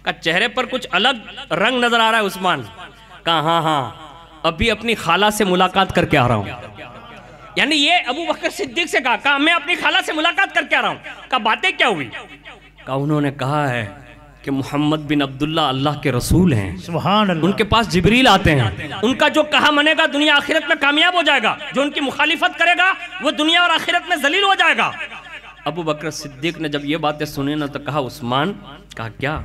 Speaker 1: کہا چہرے پر کچھ الگ رنگ نظر آ رہا ہے عثمان؟ کہا ہاں ابھی اپنی خالہ سے ملاقات کر کے آ رہا ہوں، یعنی یہ ابوبکر صدیق سے کہا میں اپنی خالہ سے ملاقات کر کے آ رہا ہوں۔ کہا باتیں کیا ہوئی؟ کہا انہوں نے کہا ہے کہ محمد بن عبداللہ اللہ کے رسول ہیں،
Speaker 2: سبحان اللہ،
Speaker 1: ان کے پاس جبریل آتے ہیں، ان کا جو کہا منے گا دنیا آخرت میں کامیاب ہو جائے گا، جو ان کی مخالفت کرے گا وہ دنیا اور آخرت میں ذلیل ہو جائے گا۔ ابوبکر صدیق نے جب یہ باتیں سنی نا تو کہا عثمان، کہا کیا؟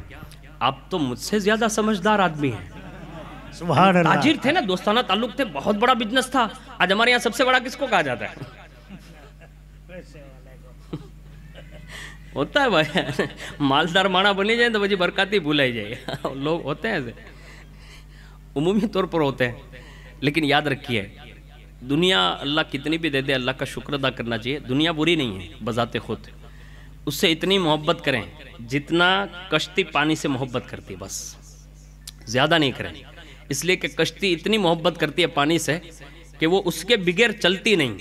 Speaker 1: آپ تو مجھ سے زیادہ سمجھدار آدمی ہیں۔
Speaker 2: سبحان اللہ،
Speaker 1: تاجر تھے نا، دوستانہ تعلق تھے، بہت بڑا بزنس تھا۔ آج ہمارے یہاں سب سے بڑا کس کو کہا جاتا ہے؟ ہوتا ہے بھائی، مالدار مانا بنی جائے تو بجی برکاتی بھولائی جائے، لوگ ہوتے ہیں ایسے، عمومی طور پر ہوتے ہیں۔ لیکن یاد رکھیے دنیا اللہ کتنی بھی دے دے اللہ کا شکر ادا کرنا چاہیے، دنیا بری نہیں ہے بذات خود، اس سے اتنی محبت کریں جتنا کشتی پانی سے محبت کرتی ہے، بس زیادہ نہیں کریں، اس لیے کہ کشتی اتنی محبت کرتی ہے پانی سے کہ وہ اس کے بغیر چلتی نہیں۔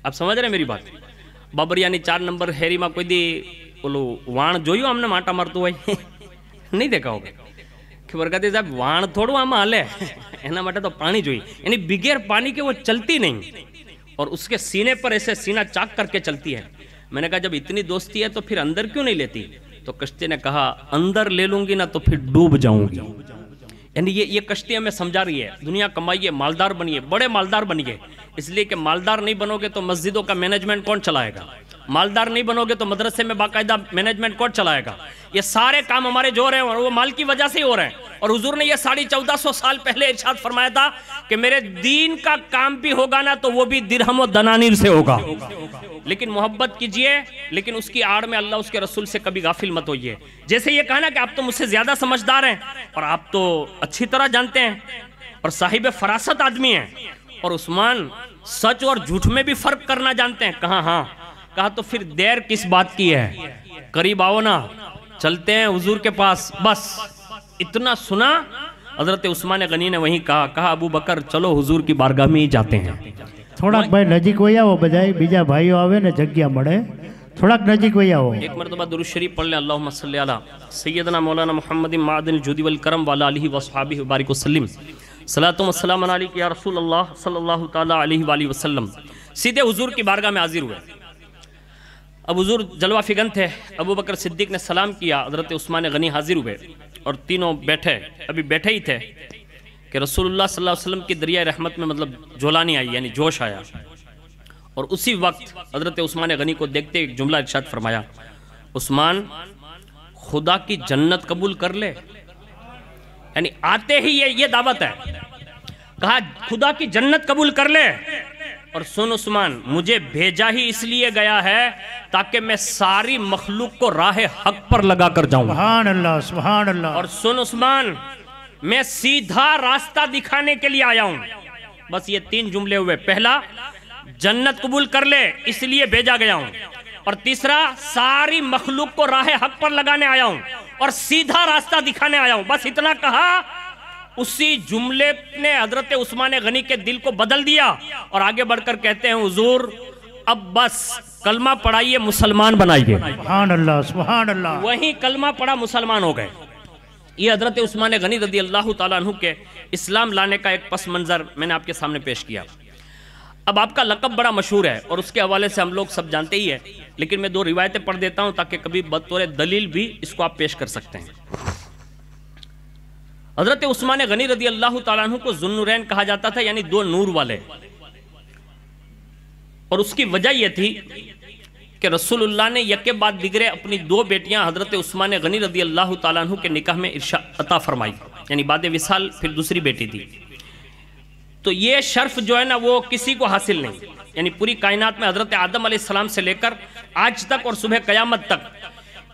Speaker 1: آپ سمجھ رہے ہیں میری بات؟ بابر یعنی 4 نمبر ہیری ماں کوئی دی بولو وان جوئیو ہم نے ماٹا مارتو ہوئی نہیں دیکھا ہوگا کہ برکاتی صاحب وان تھوڑو ہم آلے اینا ماٹا تو پانی جوئی، یعنی بغیر پانی کے وہ چلتی نہیں، اور اس کے سینے پر ایسے سینہ چاک کر کے چلتی ہے۔ میں نے کہا جب اتنی دوستی ہے تو پھر اندر کیوں نہیں لیتی؟ تو کشتی نے کہا اندر لے لوں گی نا تو پھر ڈوب جاؤں گی، یعنی یہ کشتی ہمیں سمجھا رہی ہے دنیا کمائیے، مالدار بنیے، بڑے مالدار بنیے، اس لیے کہ مالدار نہیں بنو گے تو مسجدوں کا مینجمنٹ کون چلائے گا؟ مالدار نہیں بنو گے تو مدرسے میں باقاعدہ مینجمنٹ کون چلائے گا؟ یہ سارے کام ہمارے جو ہو رہے ہیں وہ مال کی وجہ سے ہی ہو رہے ہیں، اور حضور نے یہ 1450 سال پہلے ارشاد فرمایا تھا کہ میرے دین کا کام بھی ہوگا نا تو وہ بھی درہم و دنانیر سے ہوگا۔ لیکن محبت کیجئے، لیکن اس کی آڑ میں اللہ اس کے رسول سے کبھی غافل مت ہوئیے۔ جیسے یہ کہنا کہ آپ تو مجھ سے زیادہ سمجھدار ہیں اور آپ تو اچھی طرح جانتے ہیں اور صاحب فراست آدمی ہیں، اور عثمان سچ اور جھوٹ میں بھی فرق کرنا جانتے ہیں۔ کہا ہاں، کہا تو پھر دیر کس بات کی ہے، قریب آؤ نا، چلتے ہیں حضور کے پاس۔ بس اتنا سنا حضرت عثمان غنی نے وہیں کہا ابو بکر چلو حضور کی بارگاہ میں ہی جاتے ہیں۔
Speaker 2: થોડાક ભાઈ નજીક વહી આવો, બધાય બીજા ભાઈઓ આવે ને જગ્યા મળે, થોડાક નજીક વહી આવો।
Speaker 1: ایک مرتبہ درود شریف پڑھ لیں، اللہم صلی علی سیدنا مولانا محمد معدن الجود والکرم وعلی آلہ وصحابہ وبارک وسلم۔ صلاۃ و سلام علیک یا رسول اللہ صلی اللہ تعالیٰ علیہ وآلہ وسلم۔ سیدھے حضور کی بارگاہ میں حاضر ہوئے۔ اب حضور جلوہ فگن تھے، ابو بکر صدیق نے سلام کیا، حضرت عثمان غنی حاضر ہوئے اور تینوں بیٹھے، ابھی بیٹھے ہی تھے کہ رسول اللہ صلی اللہ علیہ وسلم کی دریائے رحمت میں مطلب جولانی آئی، یعنی جوش آیا، اور اسی وقت حضرت عثمان غنی کو دیکھتے ایک جملہ ارشاد فرمایا، عثمان خدا کی جنت قبول کر لے۔ یعنی آتے ہی یہ دعوت ہے، کہا خدا کی جنت قبول کر لے، اور سن عثمان مجھے بھیجا ہی اس لیے گیا ہے تاکہ میں ساری مخلوق کو راہ حق پر لگا کر جاؤں۔
Speaker 2: سبحان اللہ سبحان اللہ۔
Speaker 1: اور سن عثمان میں سیدھا راستہ دکھانے کے لیے آیا ہوں۔ بس یہ تین جملے ہوئے، پہلا جنت قبول کر لے اس لیے بھیجا گیا ہوں، اور تیسرا ساری مخلوق کو راہ حق پر لگانے آیا ہوں، اور سیدھا راستہ دکھانے آیا ہوں۔ بس اتنا کہا، اسی جملے نے حضرت عثمان غنی کے دل کو بدل دیا، اور آگے بڑھ کر کہتے ہیں حضور اب بس کلمہ پڑھائیے، مسلمان بنائیے۔
Speaker 2: سبحان اللہ سبحان اللہ۔
Speaker 1: وہیں کلمہ پڑھا، مسلمان ہو گئے۔ یہ حضرت عثمان غنی رضی اللہ تعالیٰ عنہ کے اسلام لانے کا ایک پس منظر میں نے آپ کے سامنے پیش کیا۔ اب آپ کا لقب بڑا مشہور ہے اور اس کے حوالے سے ہم لوگ سب جانتے ہی ہیں، لیکن میں دو روایتیں پڑھ دیتا ہوں تاکہ کبھی بطور دلیل بھی اس کو آپ پیش کر سکتے ہیں۔ حضرت عثمان غنی رضی اللہ تعالیٰ عنہ کو ذو النورین کہا جاتا تھا، یعنی دو نور والے، اور اس کی وجہ یہ تھی کہ رسول اللہ نے یکے بعد دیگرے اپنی دو بیٹیاں حضرت عثمان غنی رضی اللہ تعالیٰ عنہ کے نکاح میں عطا فرمائی، یعنی بعد وصال پھر دوسری بیٹی تھی۔ تو یہ شرف جو ہے نا وہ کسی کو حاصل نہیں، یعنی پوری کائنات میں حضرت آدم علیہ السلام سے لے کر آج تک اور صبح قیامت تک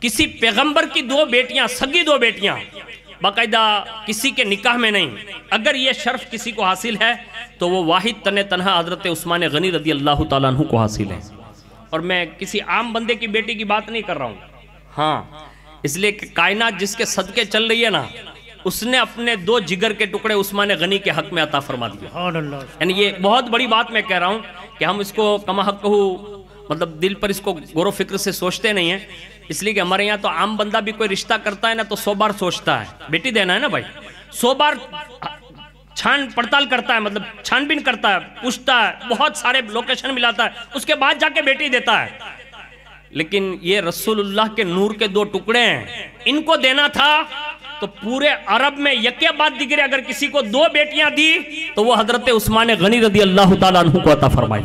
Speaker 1: کسی پیغمبر کی دو بیٹیاں، سگی دو بیٹیاں باقاعدہ کسی کے نکاح میں نہیں۔ اگر یہ شرف کسی کو حاصل ہے تو وہ واحد تنہا حضرت عثمان غنی رضی اللہ تعالیٰ عنہ کو حاصل ہے، اور میں کسی عام بندے کی بیٹی کی بات نہیں کر رہا ہوں۔ ہاں، اس لیے کہ کائنات جس کے صدقے چل رہی ہے نا، اس نے اپنے دو جگر کے ٹکڑے عثمان غنی کے حق میں عطا فرما دیا۔ یعنی یہ بہت بڑی بات میں کہہ رہا ہوں کہ ہم اس کو کما حق مطلب دل پر اس کو غور و فکر سے سوچتے نہیں ہیں، اس لیے کہ ہمارے یہاں تو عام بندہ بھی کوئی رشتہ کرتا ہے نا تو 100 بار سوچتا ہے، بیٹی دینا ہے نا بھائی، 100 بار چھان پڑتال کرتا ہے، مطلب چھان بین کرتا ہے، پوچھتا ہے، بہت سارے لوکیشن ملاتا ہے، اس کے بعد جا کے بیٹی دیتا ہے۔ لیکن یہ رسول اللہ کے نور کے دو ٹکڑے ہیں، ان کو دینا تھا تو پورے عرب میں یکے بعد دیگرے اگر کسی کو دو بیٹیاں دی تو وہ حضرت عثمان غنی رضی اللہ تعالیٰ عنہ کو عطا فرمائی۔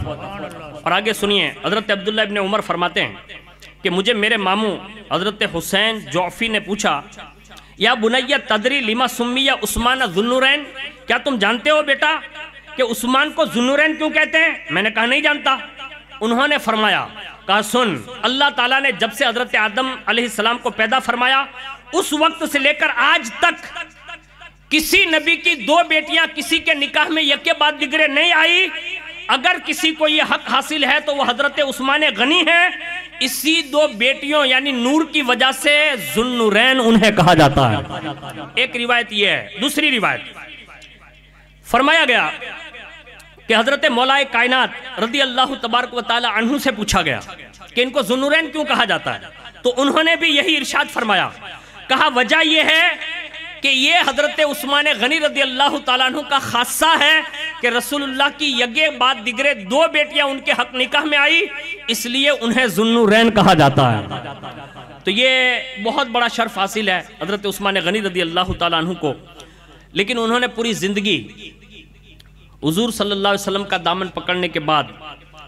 Speaker 1: اور آگے سنیے، حضرت عبداللہ ابن عمر فرماتے ہیں کہ مجھے میرے ماموں حضرت حسین جعفی نے پوچھا، یا بنیہ تدری لما سمی عثمان ذو النورین، کیا تم جانتے ہو بیٹا کہ عثمان کو ذو النورین کیوں کہتے ہیں؟ میں نے کہا نہیں جانتا۔ انہوں نے فرمایا، کہا سن، اللہ تعالیٰ نے جب سے حضرت آدم علیہ السلام کو پیدا فرمایا اس وقت سے لے کر آج تک کسی نبی کی دو بیٹیاں کسی کے نکاح میں یکے بعد دیگرے نہیں آئی۔ اگر کسی کو یہ حق حاصل ہے تو وہ حضرت عثمان غنی ہے، اسی دو بیٹیوں یعنی نور کی وجہ سے ذو النورین انہیں کہا جاتا ہے۔ ایک روایت یہ ہے۔ دوسری روایت فرمایا گیا کہ حضرت مولا کائنات رضی اللہ تبارک و تعالی عنہ سے پوچھا گیا کہ ان کو ذو النورین کیوں کہا جاتا ہے، تو انہوں نے بھی یہی ارشاد فرمایا، کہا وجہ یہ ہے کہ یہ حضرت عثمان غنی رضی اللہ تعالیٰ عنہ کا خاصہ ہے کہ رسول اللہ کی یگے بعد دیگرے دو بیٹیاں ان کے حق نکاح میں آئی، اس لیے انہیں ذو النورین کہا جاتا ہے۔ تو یہ بہت بڑا شرف حاصل ہے حضرت عثمان غنی رضی اللہ تعالیٰ عنہ کو، لیکن انہوں نے پوری زندگی حضور صلی اللہ علیہ وسلم کا دامن پکڑنے کے بعد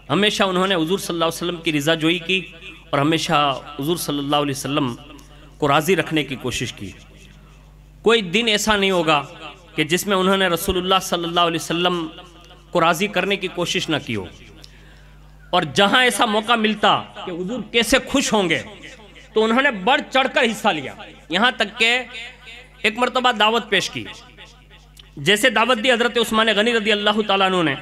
Speaker 1: ہمیشہ انہوں نے حضور صلی اللہ علیہ وسلم کی رضا جوئی کی اور ہمیشہ حضور صلی اللہ علیہ وسلم کو راضی رکھنے کی کوشش کی۔ کوئی دن ایسا نہیں ہوگا کہ جس میں انہوں نے رسول اللہ صلی اللہ علیہ وسلم کو راضی کرنے کی کوشش نہ کی ہو، اور جہاں ایسا موقع ملتا کہ حضور کیسے خوش ہوں گے تو انہوں نے بڑھ چڑھ کر حصہ لیا، یہاں تک کہ ایک مرتبہ دعوت پیش کی۔ جیسے دعوت دی حضرت عثمان غنی رضی اللہ تعالیٰ عنہ نے،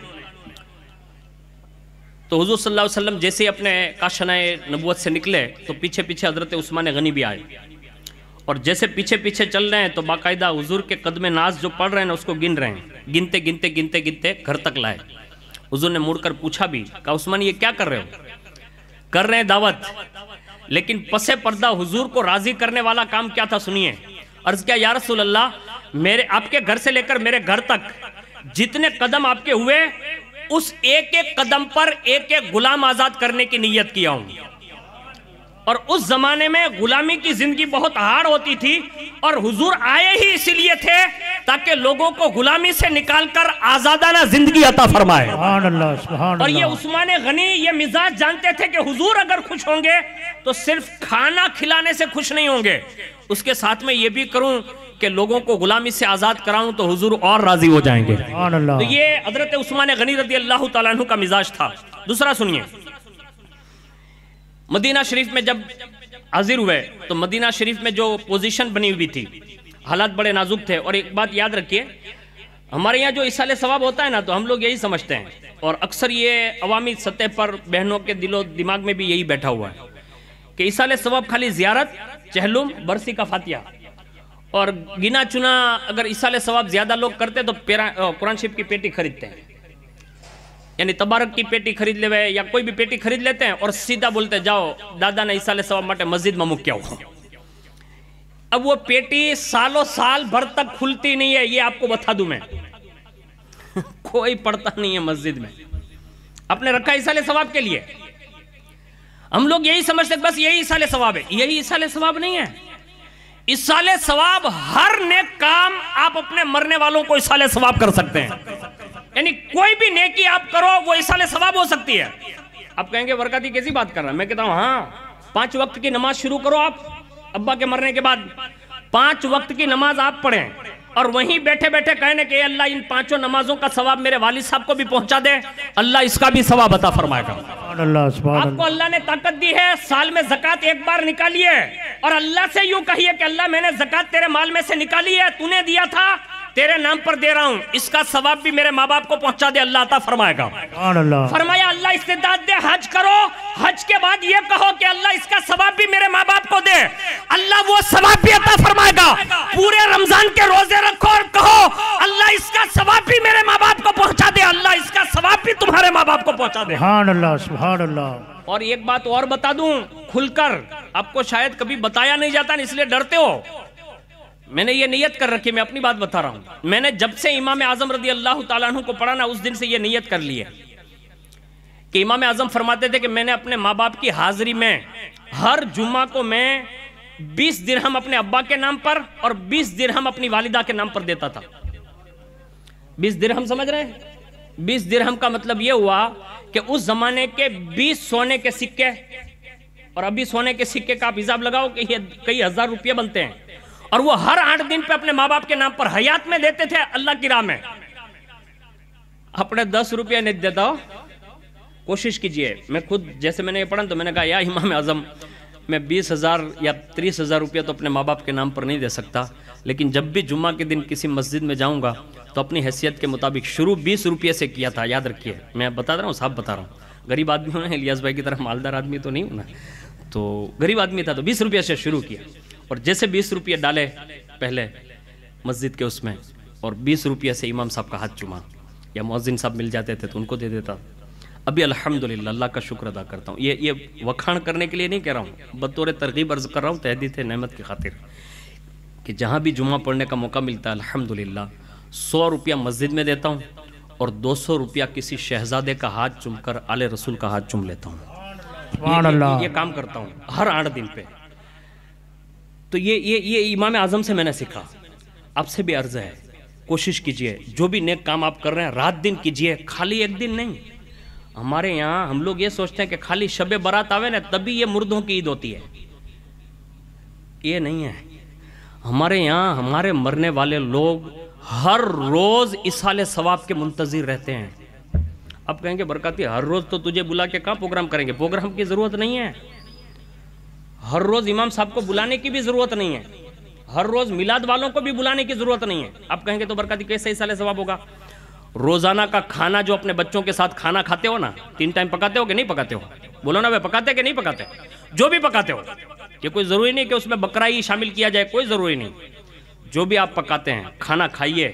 Speaker 1: تو حضور صلی اللہ علیہ وسلم جیسے ہی اپنے کاشنائے نبوت سے نکلے تو پیچھے پیچھے حضرت عثمان غنی بھی آئے، اور جیسے پیچھے پیچھے چل رہے ہیں تو باقاعدہ حضور کے قدم ناز جو پڑھ رہے ہیں اس کو گن رہے ہیں، گنتے گنتے گنتے گنتے گھر تک لائے۔ حضور نے مڑ کر پوچھا بھی، کہا عثمان یہ کیا کر رہے ہو؟ کر رہے ہیں دعوت، لیکن پس پردہ حضور کو راضی کرنے والا کام کیا تھا سنیے۔ عرض کیا یا رسول اللہ، میرے آپ کے گھر سے لے کر میرے گھر تک جتنے قدم آپ کے ہوئے اس ایک ایک قدم پر ایک ایک غلام آزاد کرنے کی نیت کیا ہوں. اور اس زمانے میں غلامی کی زندگی بہت ہارڈ ہوتی تھی اور حضور آئے ہی اسی لیے تھے تاکہ لوگوں کو غلامی سے نکال کر آزادانہ زندگی عطا فرمائے.
Speaker 2: سبحان اللہ سبحان اللہ.
Speaker 1: اور یہ عثمان غنی یہ مزاج جانتے تھے کہ حضور اگر خوش ہوں گے تو صرف کھانا کھلانے سے خوش نہیں ہوں گے, اس کے ساتھ میں یہ بھی کروں کہ لوگوں کو غلامی سے آزاد کراؤں تو حضور اور راضی ہو جائیں گے.
Speaker 2: سبحان اللہ.
Speaker 1: تو یہ حضرت عثمان غنی رضی اللہ تعالیٰ عنہ کا مزاج تھا. دوسرا سنیے, مدینہ شریف میں جب حاضر ہوئے تو مدینہ شریف میں جو پوزیشن بنی ہوئی تھی حالات بڑے نازک تھے. اور ایک بات یاد رکھیے, ہمارے یہاں جو ایصال ثواب ہوتا ہے نا تو ہم لوگ یہی سمجھتے ہیں, اور اکثر یہ عوامی سطح پر بہنوں کے دل و دماغ میں بھی یہی بیٹھا ہوا ہے کہ ایصال ثواب خالی زیارت, چہلم, برسی کا فاتحہ, اور گنا چنا اگر ایصال ثواب زیادہ لوگ کرتے تو قرآن شریف کی پیٹی خریدتے ہیں, یعنی تبارک کی پیٹی خرید لے یا کوئی بھی پیٹی خرید لیتے ہیں اور سیدھا بولتے جاؤ دادا نے ایصال ثواب ماٹے مسجد میں مکیا ہو. اب وہ پیٹی سالوں سال بھر تک کھلتی نہیں ہے, یہ آپ کو بتا دوں میں, کوئی پڑھتا نہیں ہے مسجد میں, آپ نے رکھا ایصال ثواب کے لیے. ہم لوگ یہی سمجھتے ہیں بس یہی ایصال ثواب ہے, یہی ایصال ثواب نہیں ہے. ایصال ثواب ہر نیک کام آپ اپنے مرنے والوں کو ایصال ثواب کر سکتے ہیں, یعنی کوئی بھی نیکی آپ کرو وہ ایصال ثواب ہو سکتی ہے. آپ کہیں گے برکاتی کیسی بات کر رہا ہے, میں کہتا ہوں ہاں 5 وقت کی نماز شروع کرو آپ ابا کے مرنے کے بعد, 5 وقت کی نماز آپ پڑھیں اور وہیں بیٹھے بیٹھے کہنے کہ اے اللہ ان 5 نمازوں کا ثواب میرے والد صاحب کو بھی پہنچا دے, اللہ اس کا بھی ثواب عطا فرمائے گا. آپ کو اللہ نے طاقت دی ہے, سال میں زکوٰۃ ایک بار نکالیے اور اللہ سے یوں کہیے کہ اللہ میں نے زکوٰۃ تیرے مال میں سے نکالی ہے, تو نے دیا تھا تیرے نام پر دے رہا ہوں, اس کا ثواب بھی میرے ماں باپ کو پہنچا دے, اللہ عطا فرمائے گا. فرمایا اللہ استعداد دے, حج کرو, حج کے بعد یہ کہو کہ اللہ اس کا ثواب بھی میرے ماں باپ کو دے, اللہ وہ ثواب بھی عطا فرمائے گا. پورے رمضان کے روزے رکھو اور کہو اللہ اس کا ثواب بھی میرے ماں باپ کو پہنچا دے, اللہ اس کا ثواب بھی تمہارے ماں باپ کو پہنچا دے.
Speaker 2: سبحان اللہ سبحان اللہ.
Speaker 1: اور ایک بات اور بتا دوں کھل کر, آپ کو شاید کبھی بتایا نہیں جاتا اس لیے ڈرتے ہو, میں نے یہ نیت کر رکھی, میں اپنی بات بتا رہا ہوں. میں نے جب سے امام اعظم رضی اللہ تعالیٰ عنہ کو پڑھا نا اس دن سے یہ نیت کر لی ہے کہ امام اعظم فرماتے تھے کہ میں نے اپنے ماں باپ کی حاضری میں ہر جمعہ کو میں 20 درہم اپنے ابا کے نام پر اور 20 درہم اپنی والدہ کے نام پر دیتا تھا. 20 درہم سمجھ رہے ہیں, 20 درہم کا مطلب یہ ہوا کہ اس زمانے کے 20 سونے کے سکے, اور ابھی سونے کے سکے کا آپ حساب لگاؤ کہ یہ کئی ہزار روپے بنتے ہیں, اور وہ ہر 8 دن پہ اپنے ماں باپ کے نام پر حیات میں دیتے تھے اللہ کی راہ میں. اپنے 10 روپے نہیں دیتا ہو, کوشش کیجئے. میں خود جیسے میں نے یہ پڑھا تو میں نے کہا یا امام اعظم میں 20,000 یا 30,000 روپیہ تو اپنے ماں باپ کے نام پر نہیں دے سکتا, لیکن جب بھی جمعہ کے دن کسی مسجد میں جاؤں گا تو اپنی حیثیت کے مطابق شروع 20 روپیہ سے کیا تھا. یاد رکھیے, میں بتا رہا ہوں, صاحب بتا رہا ہوں, غریب آدمی ہونا, الیاس بھائی کی طرح مالدار آدمی تو نہیں ہونا, تو غریب آدمی تھا تو 20 روپیہ سے شروع کیا. اور جیسے 20 روپیہ ڈالے پہلے مسجد کے اس میں, اور 20 روپیہ سے امام صاحب کا ہاتھ چوما, یا مؤذن صاحب مل جاتے تھے تو ان کو دے دیتا. ابھی الحمدللہ اللہ کا شکر ادا کرتا ہوں. یہ وکھان کرنے کے لیے نہیں کہہ رہا ہوں, بطور ترغیب عرض کر رہا ہوں تحدیث نعمت کی خاطر, کہ جہاں بھی جمعہ پڑھنے کا موقع ملتا ہے الحمدللہ 100 روپیہ مسجد میں دیتا ہوں اور 200 روپیہ کسی شہزادے کا ہاتھ چوم کر آل رسول کا ہاتھ چوم لیتا ہوں. یہ کام کرتا ہوں ہر 8 دن پہ. تو یہ امام اعظم سے میں نے سیکھا. آپ سے بھی عرض ہے, کوشش کیجئے جو بھی نیک کام آپ کر رہے ہیں رات دن کیجئے, خالی ایک دن نہیں. ہمارے یہاں ہم لوگ یہ سوچتے ہیں کہ خالی شب برات آوے نا تبھی یہ مردوں کی عید ہوتی ہے, یہ نہیں ہے. ہمارے یہاں ہمارے مرنے والے لوگ ہر روز ایصال ثواب کے منتظر رہتے ہیں. آپ کہیں گے برکاتی ہر روز تو تجھے بلا کے کہاں پروگرام کریں گے, پروگرام کی ضرورت نہیں ہے. ہر روز امام صاحب کو بلانے کی بھی ضرورت نہیں ہے, ہر روز میلاد والوں کو بھی بلانے کی ضرورت نہیں ہے. آپ کہیں گے تو برکاتی کیسے ایصال ثواب ہوگا؟ روزانہ کا کھانا جو اپنے بچوں کے ساتھ کھانا کھاتے ہو نا, 3 ٹائم پکاتے ہو کہ نہیں پکاتے ہو؟ بولو نا, وہ پکاتے کہ نہیں پکاتے؟ جو بھی پکاتے ہو, کہ کوئی ضروری نہیں کہ اس میں بکرا ہی شامل کیا جائے, کوئی ضروری نہیں. جو بھی آپ پکاتے ہیں کھانا کھائیے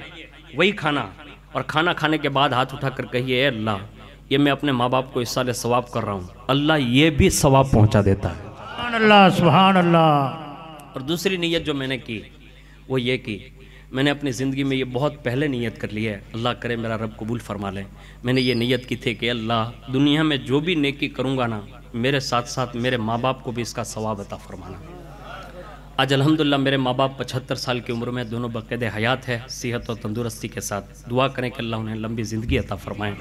Speaker 1: وہی کھانا, اور کھانا کھانے کے بعد ہاتھ اٹھا کر کہیے اے اللہ یہ میں اپنے ماں باپ کو ایصال ثواب کر رہا ہوں, اللہ یہ بھی ثواب پہنچا دیتا ہے.
Speaker 2: سبحان اللہ سبحان اللہ.
Speaker 1: اور دوسری نیت جو میں نے کی وہ یہ کی, میں نے اپنی زندگی میں یہ بہت پہلے نیت کر لی ہے، اللہ کرے میرا رب قبول فرما لے، میں نے یہ نیت کی تھی کہ اللہ دنیا میں جو بھی نیکی کروں گا نا، میرے ساتھ ساتھ میرے ماں باپ کو بھی اس کا ثواب عطا فرمانا۔ آج الحمدللہ میرے ماں باپ 75 سال کی عمر میں دونوں باقاعدہ حیات ہے، صحت اور تندرستی کے ساتھ، دعا کریں کہ اللہ انہیں لمبی زندگی عطا فرمائیں۔